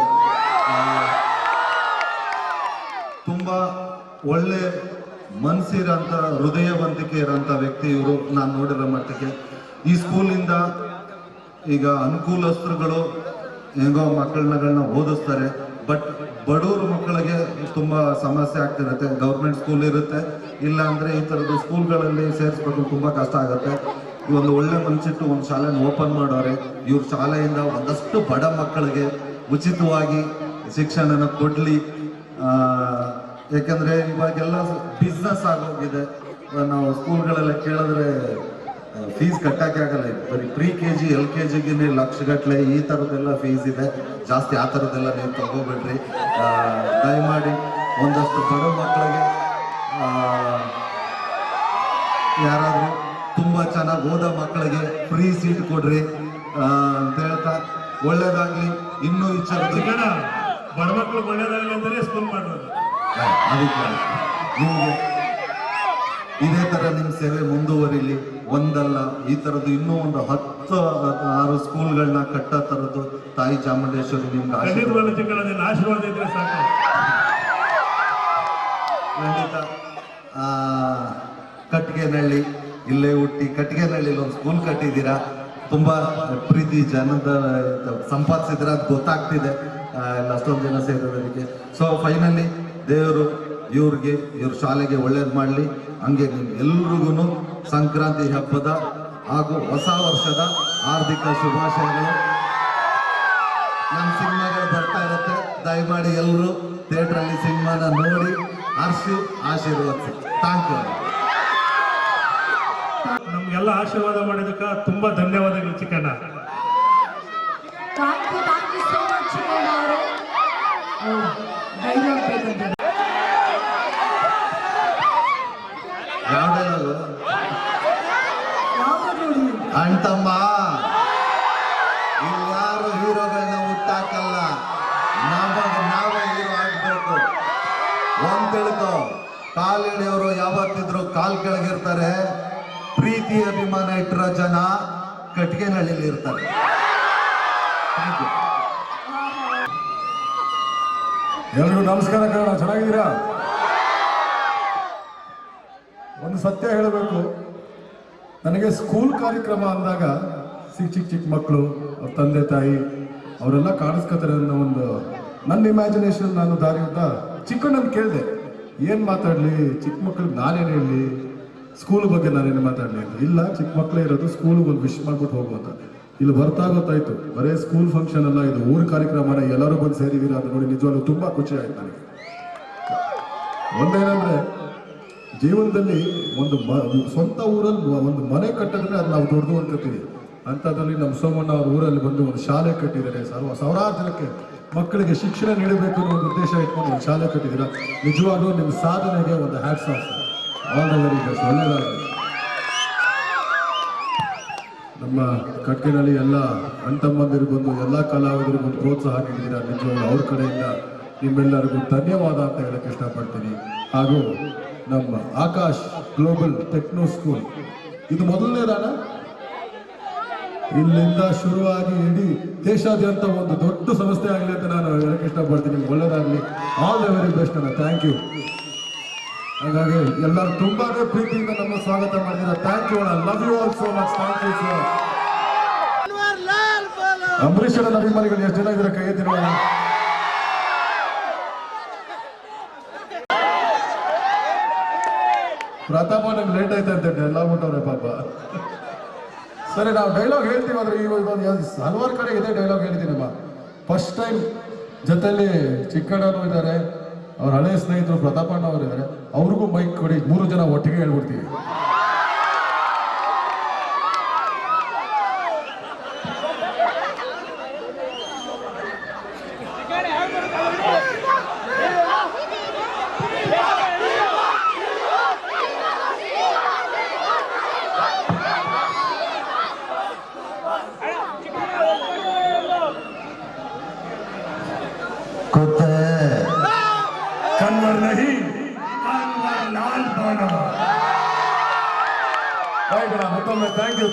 ತುಂಬ ಒಳ್ಳೆ ಮನಸ್ಸಿರೋಂಥ, ಹೃದಯವಂತಿಕೆ ಇರೋಂಥ ವ್ಯಕ್ತಿ ಇವರು. ನಾನು ನೋಡಿರೋ ಮಟ್ಟಿಗೆ ಈ ಸ್ಕೂಲಿಂದ ಈಗ ಅನುಕೂಲಸ್ಥರುಗಳು ಹೆಂಗೋ ಮಕ್ಕಳನ್ನ ಓದಿಸ್ತಾರೆ. ಬಟ್ ಬಡವ್ರ ಮಕ್ಕಳಿಗೆ ತುಂಬ ಸಮಸ್ಯೆ ಆಗ್ತಿರುತ್ತೆ. ಗೌರ್ಮೆಂಟ್ ಸ್ಕೂಲ್ ಇರುತ್ತೆ, ಇಲ್ಲ ಅಂದರೆ ಈ ಥರದ್ದು ಸ್ಕೂಲ್ಗಳಲ್ಲಿ ಸೇರಿಸ್ಬೇಕು, ತುಂಬ ಕಷ್ಟ ಆಗುತ್ತೆ. ಒಂದು ಒಳ್ಳೆ ಮನಸ್ಸಿಟ್ಟು ಒಂದು ಶಾಲೆನ ಓಪನ್ ಮಾಡೋರೆ. ಇವ್ರ ಶಾಲೆಯಿಂದ ಒಂದಷ್ಟು ಬಡ ಮಕ್ಕಳಿಗೆ ಉಚಿತವಾಗಿ ಶಿಕ್ಷಣನ ಕೊಡಲಿ. ಯಾಕೆಂದರೆ ಇವಾಗೆಲ್ಲ ಬಿಸ್ನೆಸ್ ಆಗೋಗಿದೆ. ನಾವು ಸ್ಕೂಲ್ಗಳೆಲ್ಲ ಕೇಳಿದ್ರೆ ಫೀಸ್ ಕಟ್ಟೋಕ್ಕೆ ಆಗಲ್ಲ. ಬರೀ ಪ್ರೀ KG LKGಗೆ ಲಕ್ಷಗಟ್ಟಲೆ ಈ ಥರದ್ದೆಲ್ಲ ಫೀಸ್ ಇದೆ. ಜಾಸ್ತಿ ಆ ಥರದ್ದೆಲ್ಲ ನೀವು ತಗೋಬೇಡ್ರಿ. ದಯಮಾಡಿ ಒಂದಷ್ಟು ಬಡ ಮಕ್ಕಳಿಗೆ ಯಾರಾದರೂ ತುಂಬ ಚೆನ್ನಾಗಿ ಓದೋ ಮಕ್ಕಳಿಗೆ ಫ್ರೀ ಸೀಟ್ ಕೊಡ್ರಿ ಅಂತ ಹೇಳ್ತಾ, ಒಳ್ಳೇದಾಗಲಿ. ಇನ್ನೂ ವಿಚಾರದ್ದು ಬಡ ಮಕ್ಕಳು ಒಳ್ಳೇದಾಗಲಿ ಅಂತಲೇ ಸ್ಕೂಲ್ ಮಾಡೋದು. ಅದಕ್ಕೆ ನಿಮಗೆ ಇದೇ ಥರ ನಿಮ್ಮ ಸೇವೆ ಮುಂದುವರಿಲಿ. ಒಂದಲ್ಲ, ಈ ಥರದ್ದು ಇನ್ನೂ ಒಂದು 10-6 ಸ್ಕೂಲ್ಗಳನ್ನ ಕಟ್ಟೋ ಥರದ್ದು ತಾಯಿ ಚಾಮುಂಡೇಶ್ವರಿ ನಿಮ್ಗೆ ಆಶೀರ್ವಾದ ಇದ್ರೆ ಸಾಕು. ಖಂಡಿತ. ಕಟ್ಟಿಗೆನಹಳ್ಳಿ ಇಲ್ಲೇ ಹುಟ್ಟಿ ಕಟ್ಟಿಗೆನಹಳ್ಳಿಲಿ ಒಂದು ಸ್ಕೂಲ್ ಕಟ್ಟಿದ್ದೀರಾ. ತುಂಬ ಪ್ರೀತಿ ಜನದ ಸಂಪಾದಿಸಿದ್ರೆ ಅದು ಗೊತ್ತಾಗ್ತಿದೆ. ಇಲ್ಲ ಅಷ್ಟೊಂದು ಜನ ಸೇರೋದಕ್ಕೆ. ಸೊ ಫೈನಲಿ ದೇವರು ಇವ್ರ ಶಾಲೆಗೆ ಒಳ್ಳೇದು ಮಾಡಲಿ. ಹಂಗೆ ನಿಮ್ಗೆಲ್ರಿಗೂ ಸಂಕ್ರಾಂತಿ ಹಬ್ಬದ ಹಾಗೂ ಹೊಸ ವರ್ಷದ ಹಾರ್ದಿಕ ಶುಭಾಶಯಗಳು. ನಮ್ಮ ಸಿನಿಮಾಗಳು ಬರ್ತಾ ಇರುತ್ತೆ. ದಯಮಾಡಿ ಎಲ್ಲರೂ ಥಿಯೇಟ್ರಲ್ಲಿ ಸಿನಿಮಾನ ನೋಡಿ ಹರ್ಷಿ ಆಶೀರ್ವಾದಿಸಿ. Thank you. ನಮ್ಗೆಲ್ಲ ಆಶೀರ್ವಾದ ಮಾಡಿದಕ್ಕೆ ತುಂಬಾ ಧನ್ಯವಾದಗಳು ಚಿಕ್ಕಣ್ಣ. ಅಣ್ತಮ್ಮ, ಇಲ್ಯಾರು ಹೀರೋಗಳನ್ನ ಹುಟ್ಟಾಕಲ್ಲ, ನಾವೇ ಹೀರೋ ಆಗ್ಬೇಕು. ಒಂದ್ ತಿಳ್ಕೊ, ಕಾಲಿಡಿಯವರು ಯಾವತ್ತಿದ್ರು ಕಾಲ್ ಕೆಳಗಿರ್ತಾರೆ. ಪ್ರೀತಿ ಅಭಿಮಾನ ಇಟ್ಟಿರೋ ಜನ ಕಟ್ಟಿಗೆನಹಳ್ಳಿಲಿ ಇರ್ತಾರೆ. ಎಲ್ರಿಗೂ ನಮಸ್ಕಾರ. ಕನ್ನಡ ಚೆನ್ನಾಗಿದ್ದೀರಾ? ಒಂದು ಸತ್ಯ ಹೇಳಬೇಕು, ನನಗೆ ಸ್ಕೂಲ್ ಕಾರ್ಯಕ್ರಮ ಅಂದಾಗ ಚಿಕ್ಕ ಮಕ್ಕಳು, ಅವ್ರ ತಂದೆ ತಾಯಿ ಅವರೆಲ್ಲ ಕಾಣಿಸ್ಕೊತಾರೆ ಅನ್ನೋ ಒಂದು ನನ್ನ ಇಮ್ಯಾಜಿನೇಷನ್. ನಾನು ದಾರಿಯುದ್ದ ಚಿಕ್ಕಣ್ಣನ ಕೇಳಿದೆ, ಏನು ಮಾತಾಡಲಿ, ಚಿಕ್ಕ ಮಕ್ಳಿಗೆ ನಾನೇನು ಹೇಳಲಿ, ಸ್ಕೂಲ್ ಬಗ್ಗೆ ನಾನೇನು ಮಾತಾಡಲಿ ಅಂತ. ಇಲ್ಲ, ಚಿಕ್ಕ ಮಕ್ಕಳೇ ಇರೋದು, ಸ್ಕೂಲಿಗೆ ಒಂದು ವಿಶ್ ಮಾಡ್ಬಿಟ್ಟು ಹೋಗುವಂತ. ಇಲ್ಲಿ ಬರ್ತಾ ಗೊತ್ತಾಯ್ತು, ಬರೇ ಸ್ಕೂಲ್ ಫಂಕ್ಷನ್ ಅಲ್ಲ, ಇದು ಊರ ಕಾರ್ಯಕ್ರಮನ ಎಲ್ಲರೂ ಬಂದು ಸೇರಿದ್ದೀರಾ ಅಂತ ನೋಡಿ ನಿಜವಾಗ್ಲೂ ತುಂಬ ಖುಷಿ ಆಯ್ತು ನನಗೆ. ಒಂದೇನಂದ್ರೆ, ಜೀವನದಲ್ಲಿ ಒಂದು ಸ್ವಂತ ಊರಲ್ಲಿ ಒಂದು ಮನೆ ಕಟ್ಟಿದ್ರೆ ಅದು ನಾವು ದೊಡ್ಡದು ಅನ್ಕೋತೀವಿ. ಅಂಥದ್ರಲ್ಲಿ ನಮ್ಮ ಸೋಮಣ್ಣ ಅವ್ರ ಊರಲ್ಲಿ ಬಂದು ಒಂದು ಶಾಲೆ ಕಟ್ಟಿದ್ದಾರೆ. ಸಾವಿರಾರು ಜನಕ್ಕೆ ಮಕ್ಕಳಿಗೆ ಶಿಕ್ಷಣ ನೀಡಬೇಕು ಅನ್ನೋ ಒಂದು ಉದ್ದೇಶ ಇಟ್ಕೊಂಡು ಒಂದು ಶಾಲೆ ಕಟ್ಟಿದ್ದೀರಾ. ನಿಜವಾಗ್ಲೂ ನಿಮ್ಮ ಸಾಧನೆಗೆ ಒಂದು hats off. All the very best. ಒಳ್ಳೆಯದಾಗಲಿ. ನಮ್ಮ ಕಟ್ಟಿಗೆನಲ್ಲಿ ಎಲ್ಲ ಅಣ್ತಮ್ಮಂದಿರು ಬಂದು ಎಲ್ಲ ಕಲಾವಿದರು ಬಂದು ಪ್ರೋತ್ಸಾಹ ನೀಡಿದ್ದೀರಾ. ನಿಜವಾಗ್ಲೂ ಅವ್ರ ಕಡೆಯಿಂದ ನಿಮ್ಮೆಲ್ಲರಿಗೂ ಧನ್ಯವಾದ ಅಂತ ಹೇಳಕ್ಕೆ ಇಷ್ಟಪಡ್ತೀನಿ. ಹಾಗೂ ನಮ್ಮ ಆಕಾಶ್ ಗ್ಲೋಬಲ್ ಟೆಕ್ನೋ ಸ್ಕೂಲ್ ಇದು ಮೊದಲನೇದಾನ ಇಲ್ಲಿಂದ ಶುರುವಾಗಿ ಇಡೀ ದೇಶಾದ್ಯಂತ ಒಂದು ದೊಡ್ಡ ಸಂಸ್ಥೆ ಆಗಲಿ ಅಂತ ನಾನು ಹೇಳಕ್ಕೆ ಇಷ್ಟಪಡ್ತೀನಿ. ನಿಮ್ಗೆ ಒಳ್ಳೇದಾಗಲಿ. ಆಲ್ ದ ವೆರಿ ಬೆಸ್ಟ್ ಅಣ್ಣ. Thank you. ಹಾಗಾಗಿ ಎಲ್ಲರೂ ತುಂಬಾನೇ ಪ್ರೀತಿಯಿಂದ ನಮ್ಮ ಸ್ವಾಗತ ಮಾಡಿದ್ದೀರಾ. ಥ್ಯಾಂಕ್ ಯು ಅಣ್ಣ. Love you all so much. Thank you sir. Ambarish ಅಣ್ಣ ಅಭಿಮಾನಿಗಳು ಎಷ್ಟು ಜನ ಇದ್ರೆ ಕೈ ಎತ್ತಿ ನೋಡೋಣ. ಪ್ರತಾಪ ನಮ್ಗೆ ಲೇಟ್ ಆಯ್ತು ಅಂತ ಎಲ್ಲ ಬಿಟ್ಟವ್ರೆ ಪಾಪ. ಸರಿ, ನಾವು ಡೈಲಾಗ್ ಹೇಳ್ತೀವಿ ಅಂದ್ರೆ ಹಲವಾರು ಕಡೆ ಇದೇ ಡೈಲಾಗ್ ಹೇಳಿದ್ದೀನಮ್ಮ. ಫಸ್ಟ್ ಟೈಮ್ ಜೊತೆಲಿ ಚಿಕ್ಕಣ್ಣನೂ ಇದ್ದಾರೆ, ಅವ್ರ ಹಳೆ ಸ್ನೇಹಿತರು ಪ್ರತಾಪಣ್ಣ ಅವರು ಇದ್ದಾರೆ. ಅವ್ರಿಗೂ ಮೈಕ್ ಕೊಡಿ, 3 ಜನ ಒಟ್ಟಿಗೆ ಹೇಳ್ಬಿಡ್ತೀವಿ. कन्वर नहीं, कन्वर लाल बनो. ಮತ್ತೊಮ್ಮೆ ಥ್ಯಾಂಕ್ ಯು.